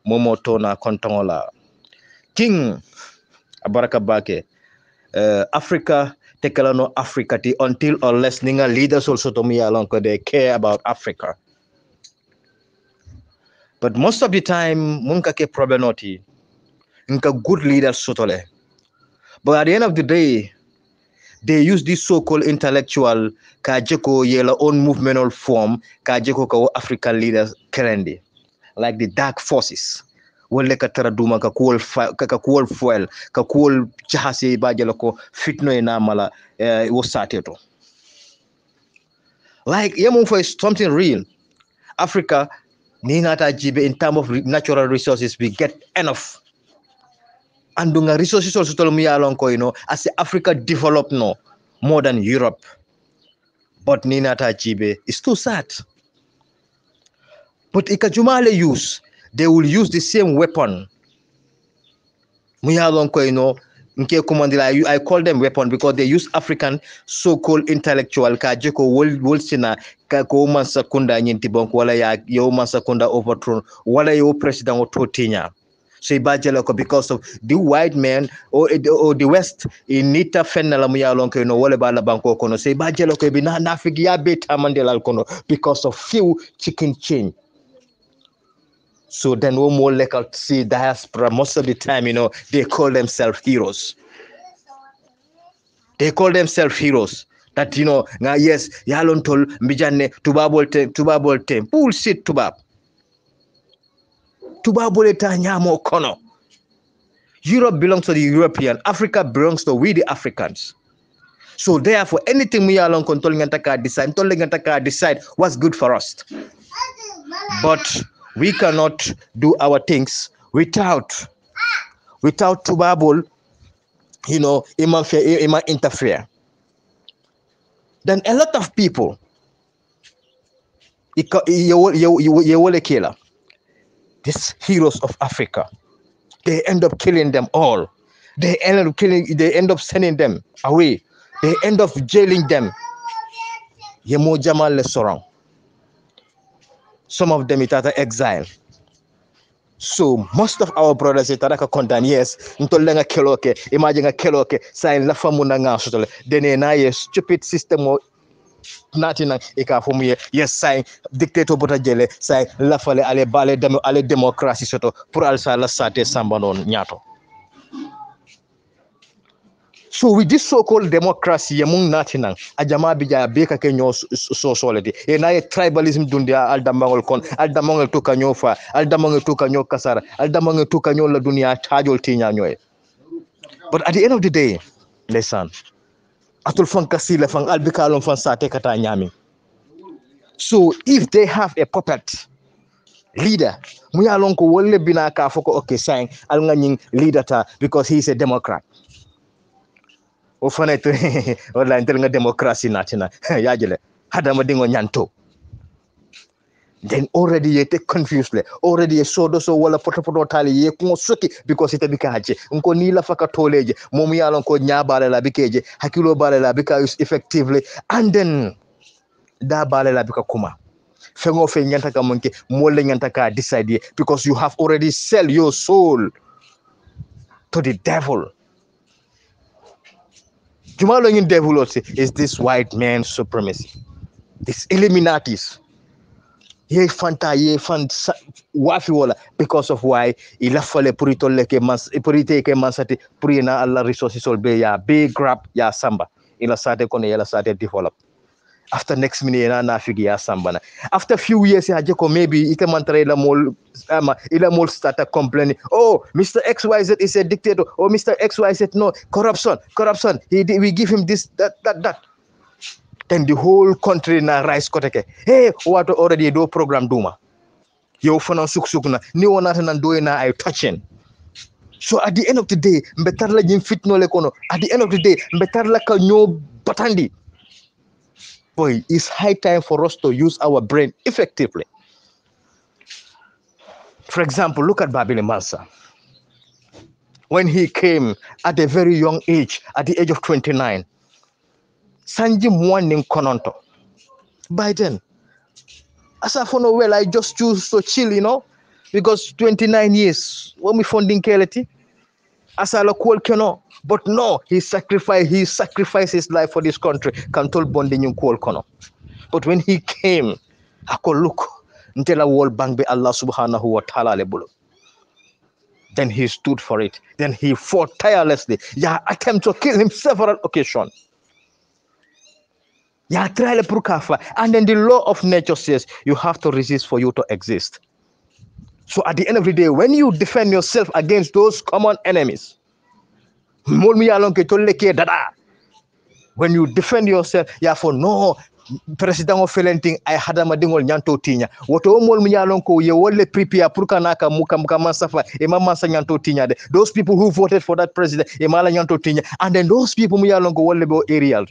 momo tona konton la king abaraka bake Africa tekalano Africa ti until unless ninga leaders also to me along they care about Africa, but most of the time munka ke problemoti nka good leaders sotole, but at the end of the day they use this so-called intellectual kajeko yela own movemental form kajeko ka African leaders currently like the dark forces wole ka taraduma ka kuol fuel ka kuol jahase bajelo ko fitno ina mala wosateto like yemu for something real Africa ni nata jibe in terms of natural resources we get enough. And the resources also told me along as Africa develop more than Europe. But Nina Tajibe is too sad. But Ikajumale they will use the same weapon. I call them weapon because they use African so-called intellectual kajeko wolsina kako mansakunda nyintibonk wala ya yo mansakunda overthrown wala yo president ototinya. So because of the white man or the West in nita fenala muyalonko wale bala banko kono say bajelo ko bina nafigia beta mandela kono because of few chicken change. So then we more like see diaspora most of the time they call themselves heroes. They call themselves heroes. That yes yalon tol mbijane tubabol tem bullshit tubab. Europe belongs to the European. Africa belongs to we the Africans. So therefore, anything we are along controlling decide what's good for us. But we cannot do our things without Tubabul, interfere. Then a lot of people, these heroes of Africa, they end up killing them all. They end up sending them away. They end up jailing them. Yemo Jamal Lesorang. Some of them it are exile. So most of our brothers it are content yes. Ntolenga keloke, imagine a keloke, sign la famuna nga sotole. Then a stupid system or nothing eka for me yes say dictator bota jele say la fale ale bale dem ale démocratie soto pour alsa la sate samba non nyato. So with this so-called democracy among nothing ajama bija beka kenyo so solidi e na tribalism dundia aldamangol kon aldamangol to kanyo fa aldamangol to kanyo kasara aldamangol to kanyo la dunia tajol tinya nyoy. But at the end of the day listen atul fan kasile fan albikalon fan sate kata nyami. So if they have a puppet leader Muyalon ko wolle bina ka foko okay saying al nganying leader ta because he's a Democrat. O faneto wala intel nga democracy natina yajele hadama dingo nyanto. Then already you take confused already so wala poto tali ye ko soki because ite bikaje nko ni la faka toleje mom yalon ko nyaabale la bikeje hakilo bale la bika use effectively and then da bale la bika kuma fengo fe nyanta ka monke molle nyanta ka decide because you have already sell your soul to the devil. Jumalo in devil is this white man supremacy, this Illuminatis. Ye fanta ye fan wafi wala because of why ila fale purito leke mas purite ke mansati purina alla resources all be ya big grab ya samba ila sate kono ila sate develop after next minute na figi ya samba na after few years ya jeko maybe ite mantra ila mol start complaining, oh Mr. XYZ is a dictator, oh Mr. XYZ no corruption we give him this that. Then the whole country na rise koteke. Hey, what already do program duma. Yo fana suksukuna. Ni wonata nan do na ay touching. So at the end of the day, mbetar la jim fit no le kono. At the end of the day, mbetar la ka nyo batandi. Boy, it's high time for us to use our brain effectively. For example, look at Babili Mansa. When he came at a very young age, at the age of 29, Sanji Mwaning Kononto. By then, as I know well, I just choose to chill, because 29 years, when we funding Keleti, as I look well, but no, he sacrificed his life for this country. Control bonding in Kono. But when he came, I could look until a world bank be Allah subhanahu wa ta'ala lebulo. Then he stood for it. Then he fought tirelessly. Yeah, attempt to kill him several occasions. Yeah, try le prukafa. And then the law of nature says you have to resist for you to exist. So at the end of the day, when you defend yourself against those common enemies, when you defend yourself, yeah, for no president of felenting I had a madingol nyanto tinya. What all miyalonko ye wole prepare purkanaka muka mansafa mansa nyanto tinya. Those people who voted for that president, emala nyanto tinya, and then those people miyalonko wole bo aerial.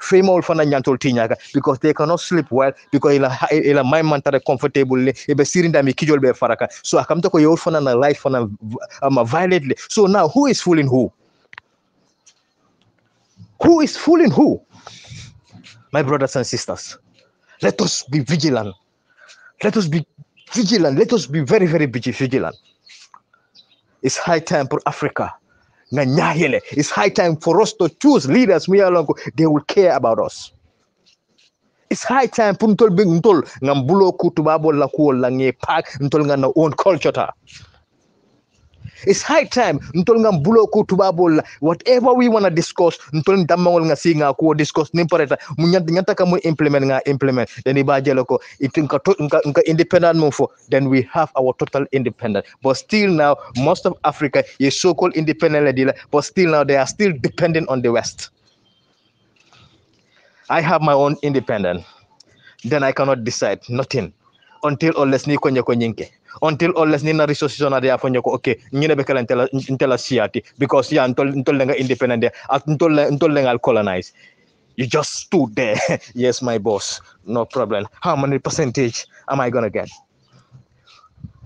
Female fana nyantol tinyaka because they cannot sleep well because ila my mantare comfortable ebe sirinda mi kijol be faraka so akamta ko yol fana na life fana violently. So now who is fooling who? Who is fooling who? My brothers and sisters, let us be vigilant. Let us be vigilant. Let us be very, very vigilant. It's high time for Africa. It's high time for us to choose leaders they will care about us. It's high time for ngambulo kutubabo la kuo la nge pak ntol nga na own culture ta. It's high time whatever we want to discuss discuss implement then independent then we have our total independence. But still now most of Africa is so-called independent, but still now they are still dependent on the West. I have my own independence, then I cannot decide nothing until unless ni until unless ni na resources on there for okay nyine be kala intela siati because ya ntol nga independent ntol nga colonize. You just stood there. Yes, my boss, no problem. How many percentage am I gonna get?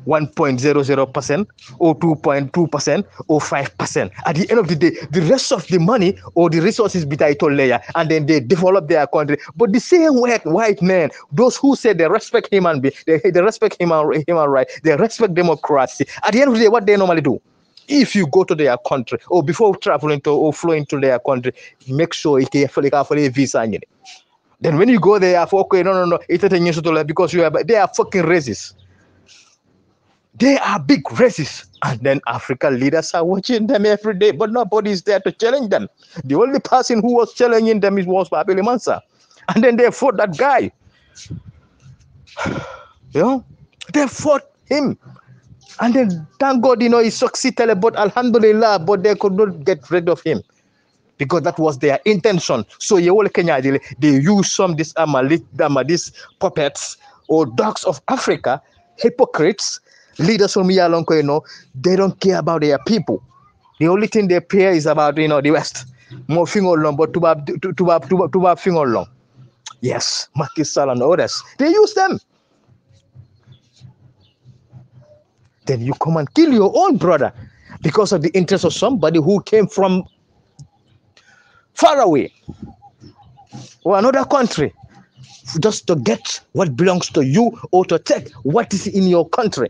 1.00% or 2.2% or 5%. At the end of the day, the rest of the money or the resources be layer, and then they develop their country. But the same white men, those who say they respect human being, they respect human rights, they respect democracy. At the end of the day, what they normally do? If you go to their country or before traveling to or flying to their country, make sure it is a visa. Then when you go there, okay, no, because they are fucking racist. They are big racists, and then African leaders are watching them every day, but nobody is there to challenge them. The only person who was challenging them was Babili Mansa, and then they fought that guy. They fought him, and then thank God, he succeeded, but Alhamdulillah, but they could not get rid of him because that was their intention. So they use some these puppets or dogs of Africa, hypocrites. Leaders from Yalonko, they don't care about their people. The only thing they care is about, the West. More finger long, but to finger long. Yes, Macky Sall and others. They use them. Then you come and kill your own brother because of the interest of somebody who came from far away or another country just to get what belongs to you or to take what is in your country.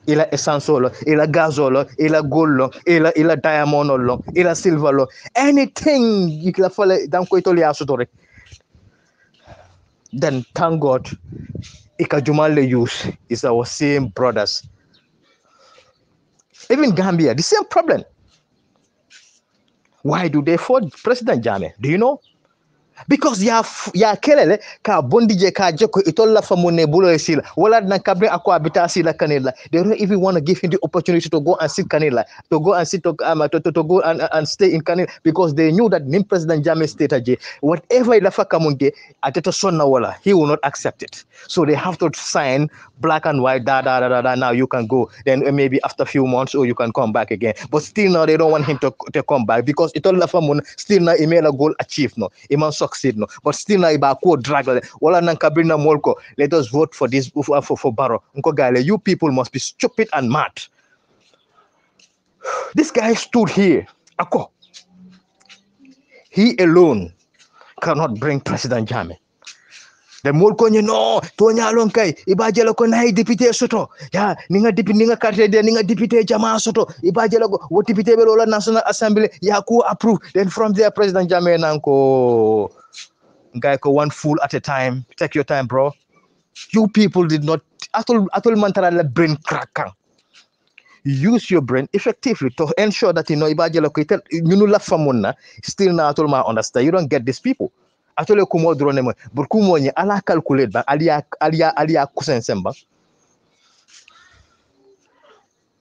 Ila essence lo, ila gas lo, ila gold lo, ila diamond lo, ila silver lo, anything you can follow dan ko itoli asutore. Then thank God, Ikajumale use is our same brothers. Even Gambia, the same problem. Why do they fought President Jammeh? Do you know? Because ya kelele ka bondije ka jeko itolla famune bulo sila wala na kabre akwa abita sila kanila. They don't even want to give him the opportunity to go and sit kanila, to go and sit to go and stay in kanila, because they knew that Nim President Jammeh strategy, whatever ilafa kamunge ateta sonna wala, he will not accept it. So they have to sign black and white, now you can go. Then maybe after a few months, or you can come back again. But still now they don't want him to come back, because itolla famun still now email goal achieved no. Iman succeed no, but still na iba ko drag wala nang kabrina molko. Let us vote for this for Barrow. Unko gale, you people must be stupid and mad. This guy stood here. Ako, he alone cannot bring President Jammeh. The molko no tonya lon kay ibajelo ko nay député soto ya ninga carte de ninga député jama soto ibajelo ko wo député be lola National Assembly ya ko approve. Then from there President Jammeh nanko guy ko one fool at a time. Take your time, bro. You people did not atol mantara la brain crack. Use your brain effectively to ensure that ibajelo ko you la famuna still na atol ma understand. You don't get these people. Atole kumo drone mo burkumo ni ala calculate ba alia kusensemba,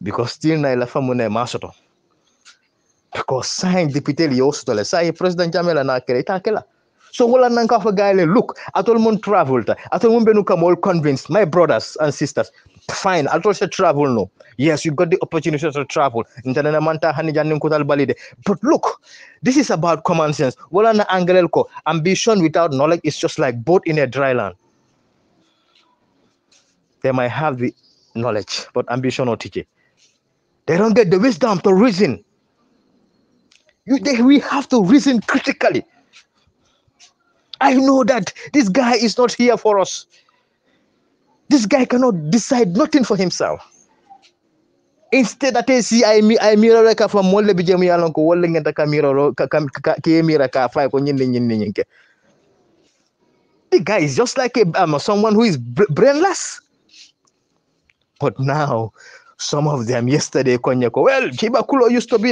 because still na la famune masoto, because sign député li ostole say President Jammeh na kere takela. So wala nan ka fa gayle look atol mon travel ta atol mon benu kam all convinced my brothers and sisters, fine atol se travel no, yes you got the opportunity to travel intana manta hani jannin ko dal balide, but look, this is about common sense. Wala na angelel ko ambition without knowledge is just like boat in a dry land. They might have the knowledge but ambition or teach. They don't get the wisdom to reason. We have to reason critically. I know that this guy is not here for us. This guy cannot decide nothing for himself. Instead that I see I mirror ka from molle bi jëm yalla ko wala ngenta ka mirror ka mirror ka fay ko ñin. The guy is just like someone who is brainless. But now some of them yesterday konyako, well, Gibba Kulo used to be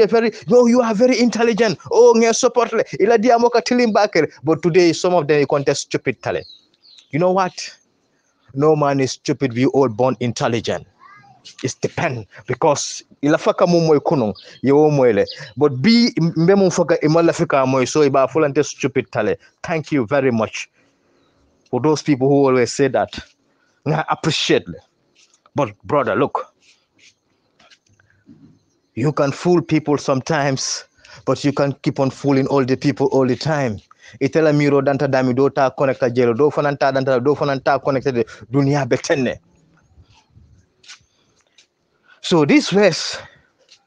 you are very intelligent. Oh, nge support le. Ila diamoka tilimbaker. But today some of them contest stupid talent. You know what? No man is stupid. We all born intelligent. It depends, because ilafaka mumoy kunong yo moyle. But be mbemu faka imalafika moy so iba fulante stupid talent. Thank you very much for those people who always say that. I appreciate it. But brother, look. You can fool people sometimes, but you can keep on fooling all the people all the time. Itela miro danta dami do ta connecta jelo do fananta danta do fananta connected dunia betenne. So this West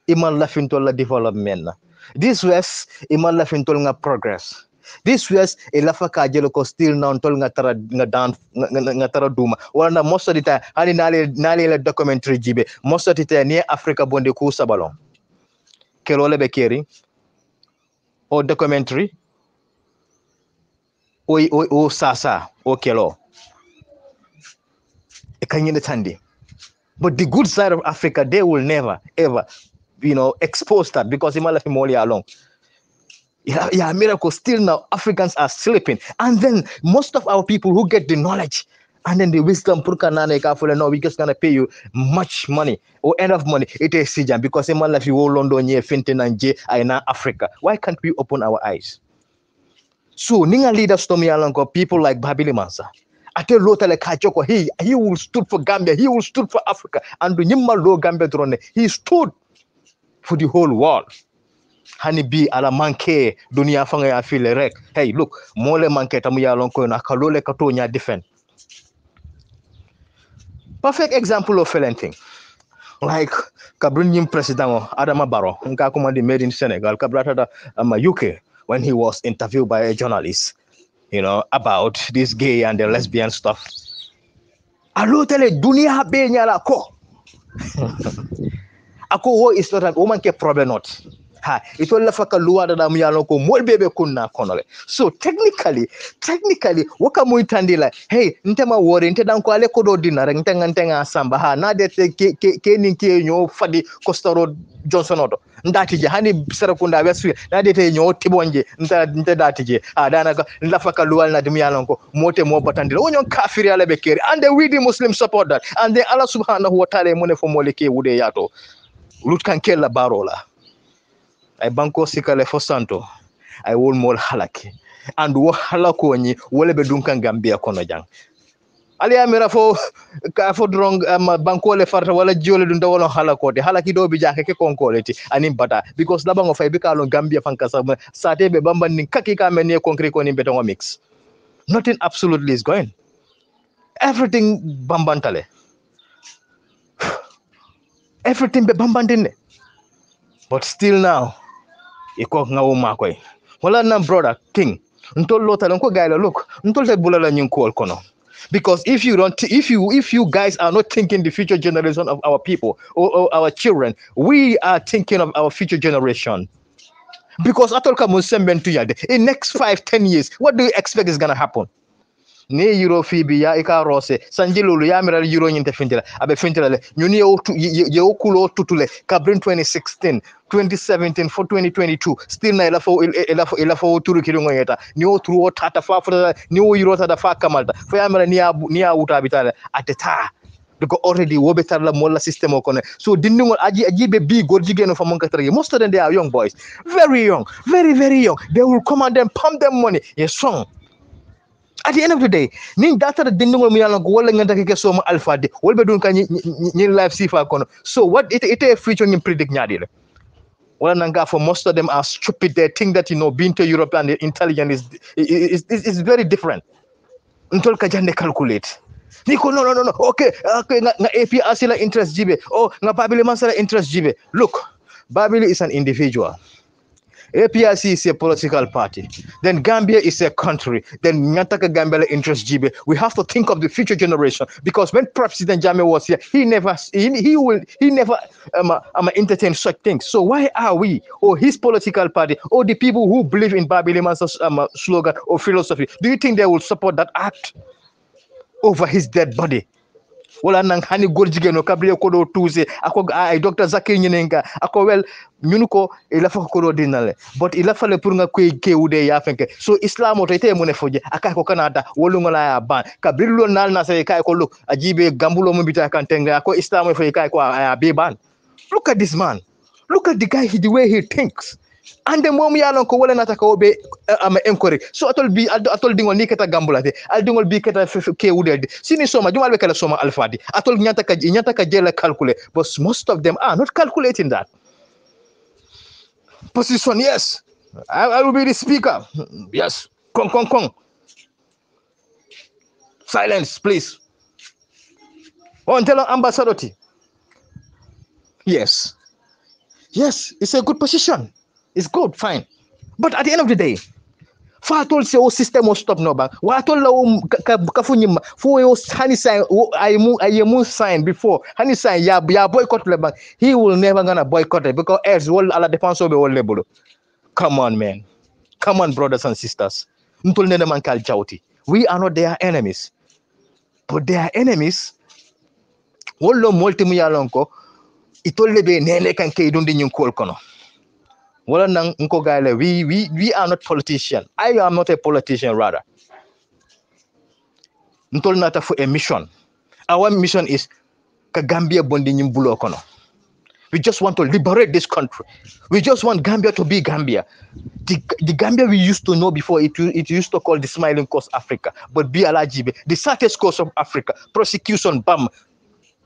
iman lafintol la development. This West iman lafintol nga progress. This West ilafa ka jelo ko still na tol nga tara duma. Wala na most of the time hani nale la documentary jibe. Most of the time near Africa bonde ku sabalon. Kelo le be keri o documentary o sasa o kelo. E kanyi tandi. But the good side of Africa, they will never ever expose that, because imala fimoli along. Yeah, miracle. Still now, Africans are sleeping, and then most of our people who get the knowledge and then the wisdom, no, we just gonna pay you much money or enough money. It is sijan because in my life you all London here, Finton and J in Africa. Why can't we open our eyes? So, ninga leaders to me along people like Babili Mansa. ate lotale ka joko he will stood for Gambia, he will stood for Africa, and nyimma lo Gambia drone he stood for the whole world. Hani bi ala manke dunia fanga ya file rek. Hey, look, mole manke tamu ya lonko na kalole kato nya defend. Perfect example of thing. Like kabrin yim president Adama Barrow, nka kumandi made in Senegal, kabrata UK when he was interviewed by a journalist, about this gay and the lesbian stuff. Alo tele dunia be nyala ko. Ako wo is not an woman ke problem not. It will faka luwa da mu yalo ko mol bebe kunna konole. So technically waka mu itandila hey ntema wori nte dan ko ale ko do dinara ntenga samba na de ke ninki nyo fadi Costa Road Johnson odo ndati je hani sarakunda westfield na de te nyo tibonje nte dati je dana ko lafaka luwa na dum yalo ko mote mo batandila wonyon kafiri ala be keri and we the Muslim support that and then Allah subhanahu wa ta'ala mo ne fo moleke wude yato lut kan kella barola ay banko sikale fo santo ay wol mol halaki and wo halako ni wole be dunkan Gambia kono jang ali amira fo ka fo drong banko le farta wala jole dun dawolo halako de halaki do bi jake ke konkoleti anim bata because la bango fay bi kalon Gambia fanka sa be bamban nin kaki ka men ne concrete ko ni betongo mix nothing absolutely is going everything bambantale everything be bambandine but still now iko ngawo makoy wala na brother king ntol lota ko gayla look ntol te bulala nyin ko kono because if you guys are not thinking the future generation of our people or our children, we are thinking of our future generation. Because atol ka mo sembentu yade in next 5-10 years what do you expect is going to happen? Ne euro fibi ya ika rose sanjilulu ya mira euro nyinte fintila abe fintila le nyuni ye okulo tutule kabrin 2016 2017 for 2022 still na ila fo turu kiringo yeta ni o turu o tata fa ni o euro tata fa kamalta fo ya mira ni ya wuta bitale ateta because already wobe tarla molla system o kono so dindingol aji be bi gor jigeno fa mon katare most of them they are young boys very young very young they will come and then pump them money yes song. At the end of the day, ning data the dindingol mi yalla ko wala nganta ke so mo alpha de wol be dun ka ni life sifa kono so what it a future ni predict nyaade le wala nanga for most of them are stupid they think that being to Europe and intelligence is very different untol ka jande calculate niko no okay nga APRC la interest jibe nga Babili Mansala interest jibe look Babili is an individual. APRC is a political party. Then Gambia is a country. Then Nyantaka Gambia interest GB. We have to think of the future generation because when President Jammeh was here, he never entertain such things. So why are we or his political party or the people who believe in Babili Mansa's slogan or philosophy? Do you think they will support that act over his dead body? Wala nang hani gor jigeno kabriye ko do tuuse ako ay Dr. Zakir Nyenenga ako wel ñun ko ila fa ko do dinale but ila fa le pour nga koy kewude ya fenke so islam o tete mo ne foje akay ko kanada wolu ngala ya ban kabir lo nal na say kay ko look ajibe gambulo mo bita kan tenga ko islam o fay kay ko ya be ban look at this man look at the guy the way he thinks and the mom yalon ko wala nataka obe encourage so atol dingol ni keta gambulate al dingol bi keta ke wudelde sini soma jumal be kala soma alfadi atol nyata ka jela calculate but most of them are not calculating that position. Yes, I will be the speaker. Yes, kong silence please tell ambassador yes it's a good position. It's good, fine. But at the end of the day, fatol se o system o stop no bank. Watol la kafunyima for yo hani sign ayemu sign before hani sign ya boycott the bank. He will never gonna boycott it because else all ala defense be all level. Come on, man. Come on, brothers and sisters. Ntol nene man kal jawti. We are not their enemies. But their enemies wollo multi yalonko itolle be nene kan kay dundi nyun kol kono. Well, we are not politicians. I am not a politician, rather. Ntol nata for a mission. Our mission is ka Gambia bondi nyimbulo kono. We just want to liberate this country. We just want Gambia to be Gambia. The Gambia we used to know before, it used to call the Smiling Coast Africa, but be Alajibe, the saddest coast of Africa. Prosecution, bam.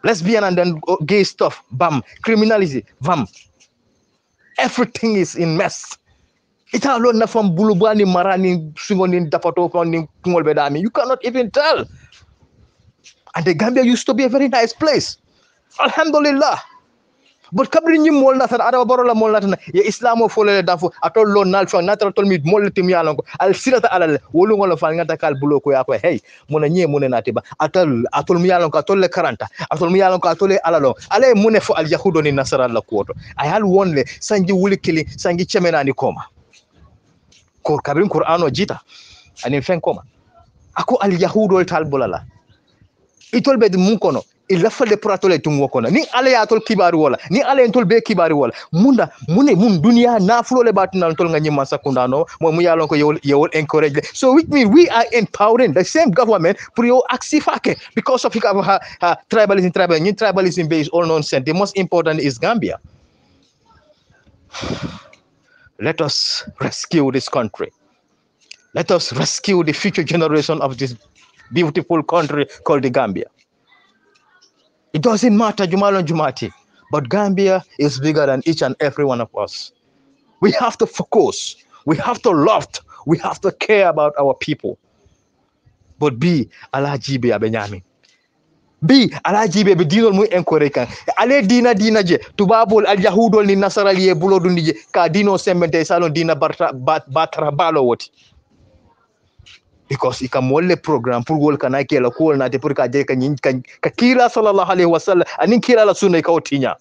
Lesbian and then gay stuff, bam. Criminality, bam. Everything is in mess. It alone na from Bulubani, Marani, Singoni, Dapato, Kungolbedami. You cannot even tell. And the Gambia used to be a very nice place. Alhamdulillah. But kabri ni mol na ada borola mol na ya islamo folele dafo atol lo nal fa natara tol mi mol tim yalon ko al silata alal wolu ngol fa ngata kal bulo ko ya ko hey mona nye mona natiba atol mi yalon ko atol le 40 atol mi yalon ko atol le alalo ale mone fo al yahudo ni nasara la koto ay hal wonle sanji wuli kili sanji chemena ni koma ko kabrin qur'ano jita anin fen koma ako al yahudo tal bulala itol be mun kono il fa le pratole tungo kono ni ale ya tol kibari wala ni ale tol be kibari wala mun dunia na flole batinal tol nga nyima sakundano mo mu yalon ko yewol encourage. So which means we are empowering the same government pour yo aksifake because of tribalism based all nonsense. The most important is Gambia. Let us rescue this country. Let us rescue the future generation of this beautiful country called the Gambia. It doesn't matter Jumalon Jumati, but Gambia is bigger than each and every one of us. We have to focus. We have to love. We have to care about our people. But be alajibe abenyami. Be alajibe be dinol mu encourage. Ale dina je tubabol al yahudol ni nasarali e bulo dundije ka dino sembente salon dina batra balo woti. Because ika molle program pour wol kana kela ko na te pour ka je ka kila sallallahu alaihi wasallam anin kila la sunna ka otinya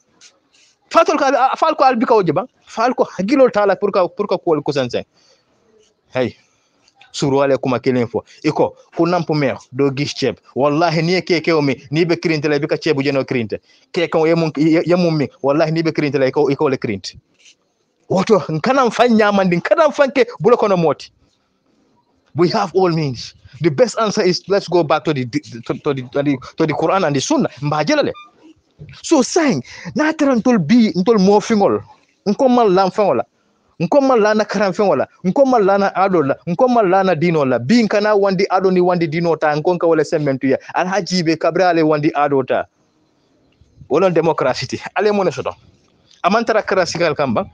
fatol ka fal ko albi ka ojiba fal ko hagilol tala pour ka ko sensen hey suru wale kuma kelen fo iko ko nampo mer do gis cheb wallahi ni keke o mi ni be krinte la bi ka chebu jeno krinte keke o yemum mi wallahi ni be krinte la iko le krinte woto kanam fanya mandin kanam fanke bulo kono moti. We have all means. The best answer is let's go back to the Quran and the Sunnah. Mbajelale. So saying, natara ntol mo fingol, nkomal lam fangola, nkomal lana karam fangola, nkomal lana adola, nkomal lana dinola, bin kana wandi adoni wandi dinota, nkonka wale sementu ya, alhajibe kabrale wandi adota. Wolon democracy. Ale mone soto. Amantara karasikal kamba,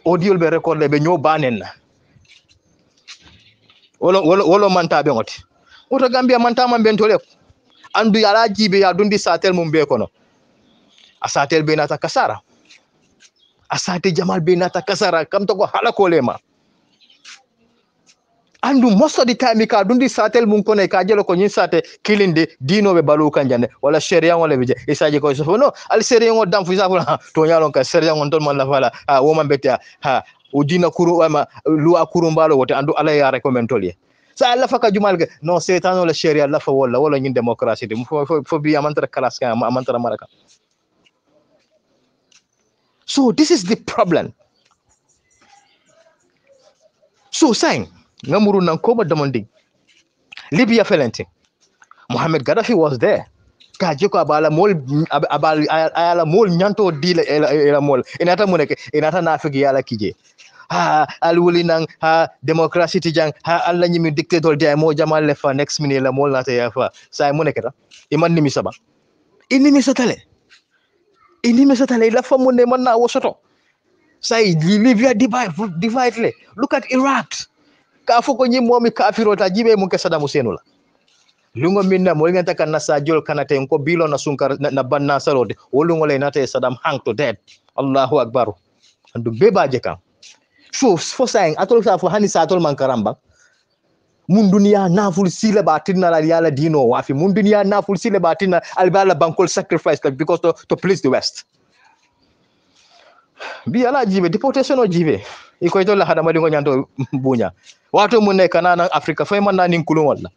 audio be record le be nyo banen. Wolo manta be ngoti oto Gambia manta man ben tole andu yala jibe ya dundi satel mum be kono asatel be nata kasara asate jamal be nata kasara kam to ko hala ko lema andu most of the time ka dundi satel mum kono ka jelo ko nyin sate kilinde dino be balu kanjane wala sharia wala beje isaje ko so no al sharia ngo dam fu sa to nyalon ka sharia ngo ton man la fala wo man beta udina kuru ama luwa kuru mbalo wote andu ala ya recommendoli sa alla faka jumal ga no setan wala sharia alla fa wala ñin démocratie de fo bi amantara class ka amantara maraka. So this is the problem. So saying ngamuru nan ko ba demanding Libya felenti Mohamed Gaddafi was there ka jeko abala mol ala mol nyanto dile ela mol inata muneke inata nafigi yala kije alwuli nang democracy tijang alla nyimi dictator dia mo jamal le fa next minute la mol nata ya fa say muneke ta iman nimi saba inimi satale la fa munne man na wosoto say Libya divide le look at Iraq ka foko nyi momi kafiro ta jibe mun ke Saddam Hussein la lungo minna mo ngata kan nasa jol kanate ko bilo na sunkar na banna sarode wolungo le nata Saddam hang to dead Allahu akbar andu beba je kan so fo saying atol sa fo hani sa atol man karamba mun dunia naful sile batina la yala dino wafi mun dunia naful sile batina albala bankol sacrifice because to please the west bi ala jibe deportation o jibe iko to la hada madi ngo nyanto bunya wato mun ne kanana Africa fay man na nin kulun walla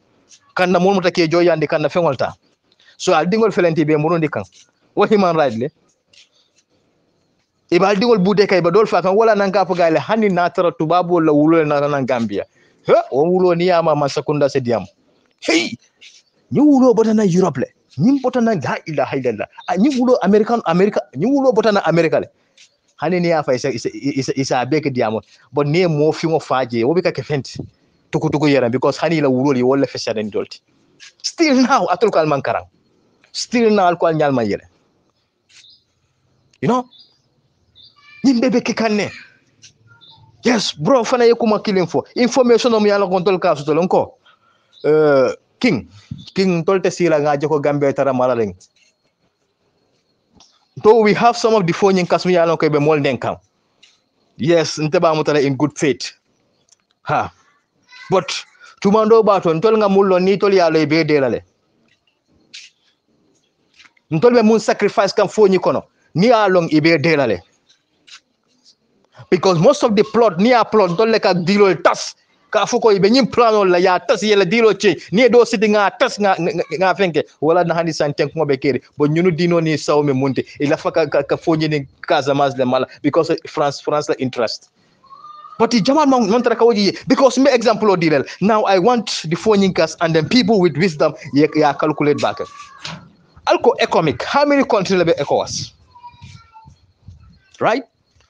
kanna mun mutake joyande kanna fengolta so al dingol felenti be murundi kan wo human right le ibal dingol bude kay ba dol fa kan wala nan ka fa gayle hanni natara tubabo la wulo na nan Gambia o wulo ni ama masakunda se diam hey ni wulo bota na Europe le ñim botana la ilaha illallah ñi wulo america ñi wulo botana america le hani ni afa isa beke diamo but ne mo fi mo faje wo be ka ke fenti tuku yera because hani la wulo li wala feshaden dolti still now atul kal mankarang still now al kwal nyal ma yele you know nimbe be ke kanne yes bro fana yekuma killing for information om yalla kontrol ka so tolon ko king tolte sila ngaje ko gambe tara malaleng though we have some of the phone in kasmi yalla ko be mol denkam yes nteba mutala in good faith ha but tumando baton tol nga mullo ni tol yalla be delale ntol be mun sacrifice kam phone kono ni along ibe delale because most of the plot ni a plot tol le ka dilo tas ka fuko ibe nyim plano la ya tas yela dilo che ni do siti nga tas nga fenke wala na handi santen ko be kere bo ñunu dino ni sawme munte ila faka ka fonyi ni Casamance le mala because France la interest but the German non tra kawoji because me example o dilel now I want the Phoninkas and then people with wisdom ya calculate back alco economic how many countries le be ECOWAS right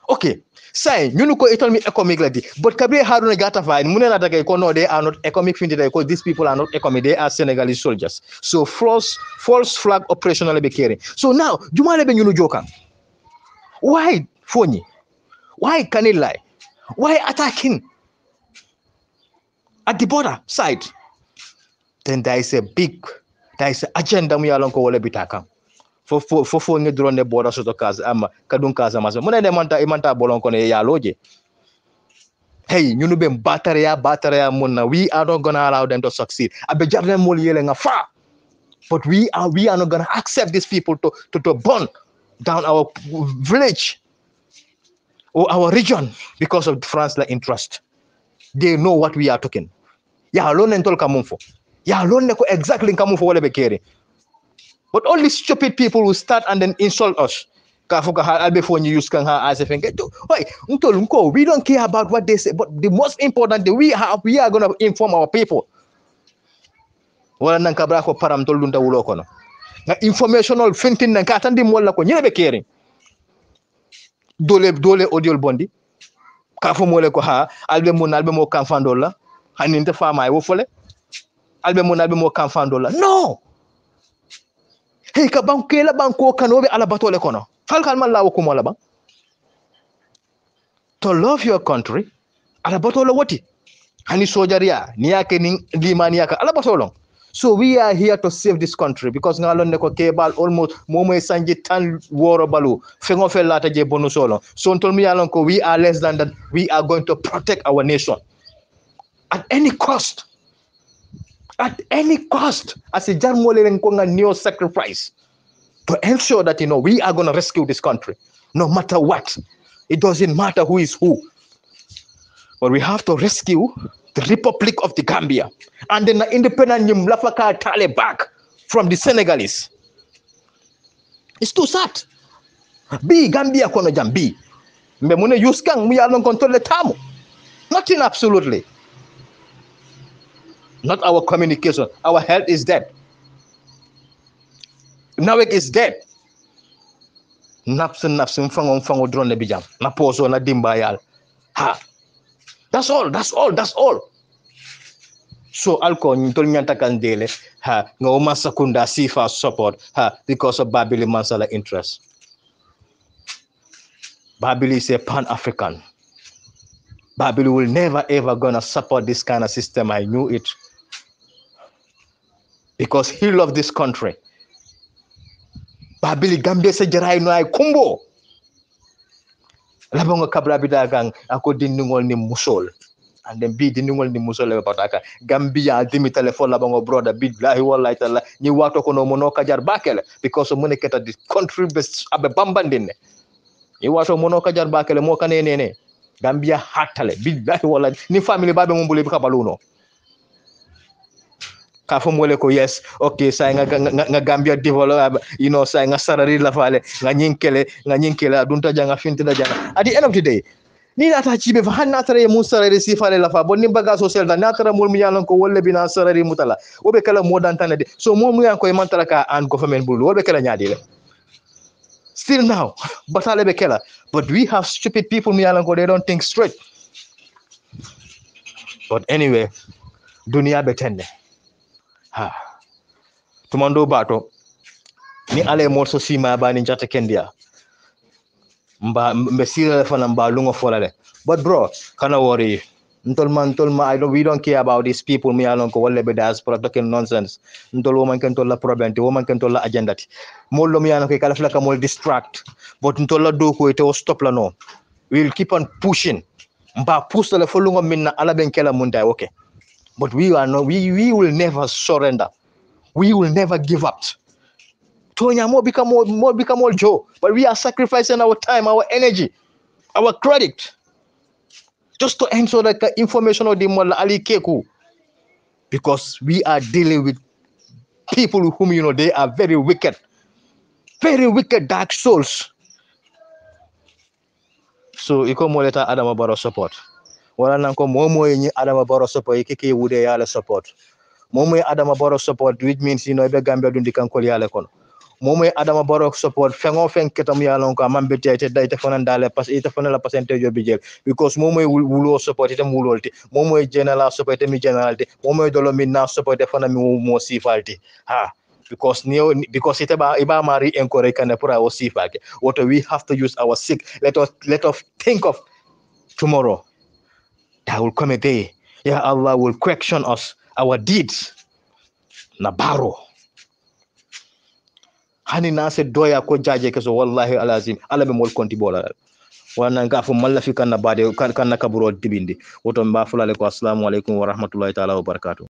okay say ñunu ko economy economic la di but kabe haruna gata fine munena daga ko no they are not economic fin because these people are not economic, they are Senegalese soldiers, so false flag operational be caring. So now jumale be ñunu joka why phony, why can it lie, why attacking at the border side? Then there is a agenda mu yalon ko wala bitaka fo ngi drone border soto kaza ama kadun kaza maso muna ne manta bolon ko ne ya loje. Hey, ñunu be batteria munna, we are not gonna allow them to succeed abe jarne mol yele nga fa, but we are not gonna accept these people to burn down our village or our region because of France la interest. They know what we are talking. Ya alone entol kamumfo. Ya alone ne ko exactly kamumfo wala be kere. But all these stupid people will start and then insult us. We don't care about what they say, but the most important thing we are going to inform our people. Wala nan kabra ko param tol dunta wulo kono. Na informational fintin nan ka tandi molla ko nyebe kering. Dole audio bondi. Ka fo mole ko ha albe mo kan fandola. Haninte fama ay wo fole. Albe mo kan fandola. No. Hey ka bankela banko kanobe ala batole kono. Falkal man lawo kumo laba. To love your country ala batole woti. Hani sojaria niyake ni limani yaka ala batolong. So we are here to save this country because ngalon ne ko kebal almost momo sanji tan woro balu fengo felata je bonu solo. So ntol mi yalon ko we are less than that. We are going to protect our nation at any cost. At any cost, as a neo sacrifice to ensure that we are going to rescue this country, no matter what. It doesn't matter who is who, but we have to rescue the Republic of the Gambia and then the independent Lafaka Tale back from the Senegalese. It's too sad. Be Gambia kono jambi. Mbemune yuskang mi alon control the tamu. Nothing absolutely. Not our communication. Our health is dead. Nawek is dead. Napsin fango drone bijam. Na poso na dimbayal. Ha. That's all. So alko ntol nyanta kandele ha ngoma sakunda sifa support ha because of Babili Mansala interest. Babili is a pan-African. Babili will never ever gonna support this kind of system. I knew it. Because he loved this country. Babili Gambia se jaray no ay kumbo. Labongo kabra bidagang ako dinungol ni musol. And then be dinungol ni musol bataka. Gambia dimi telephone labongo brother billahi wallahi taala ni wato ko no mono kajar bakele because money keta the country best abe bambandine. Ni wato mono kajar bakele mo kanene. Gambia hatale billahi wallahi ni family babe mo mbule bikabaluno. Kafumole ko yes okay say nga Gambia develop say nga sarari la fale nga nyinkele adunta janga fintina janga at the end of the day ni nata cibe fa hanna tare mun sarare sifale la fa bonni baga social da natara mul mi yalan ko wolle bina sarare mutala wobe kala modan tanade so mo mu yan ko mantara ka an government bulu wobe kala nyaadi le still now batale be kala but we have stupid people mi yalan ko they don't think straight but anyway dunia be tende ha tumando bato ni ale morso sima bani jata kendia mbe sira fana mba lungo folale but bro kana worry we don't care about these people mi alon ko wolle be diaspora talking nonsense ntol wo man kan tolla problem te wo man kan tolla agenda ti mollo mi alon ko kala flaka mol distract but ntolla do ko te stop la no we'll keep on pushing mba push la fo lungo minna ala ben kala mun day okay but we will never surrender, we will never give up. Tonya more become more Joe, but we are sacrificing our time, our energy, our credit, just to ensure that information of the Mola Ali Keku, because we are dealing with people whom they are very wicked, dark souls. So iko moleta Adama Barrow support. Wala nanko momo yenye Adama Barrow support ikike wude yale support. Momo Adama Barrow support, which means ibe Gambia dundi kankoli yale kono. Momo Adama Barrow support fengo fen ketam yalon ko ambe tete dayte fonan dale pas ite fonala percentage bijel because momo wulo support ite mulolti momo general support ite mi generalti momo dolo minna support ite fonami mo sifalti because ite ba iba mari encourage kan pour our sifalti what we have to use our sick let us think of tomorrow. There will come a day Allah will question us our deeds na baro hani na se doya ko jaje ke so wallahi alazim ala be mol konti bola wana nga fu malla fi kan na bade kan na kaburo dibindi woto mba fulale ko assalamu alaikum wa rahmatullahi ta'ala wa barakatuh.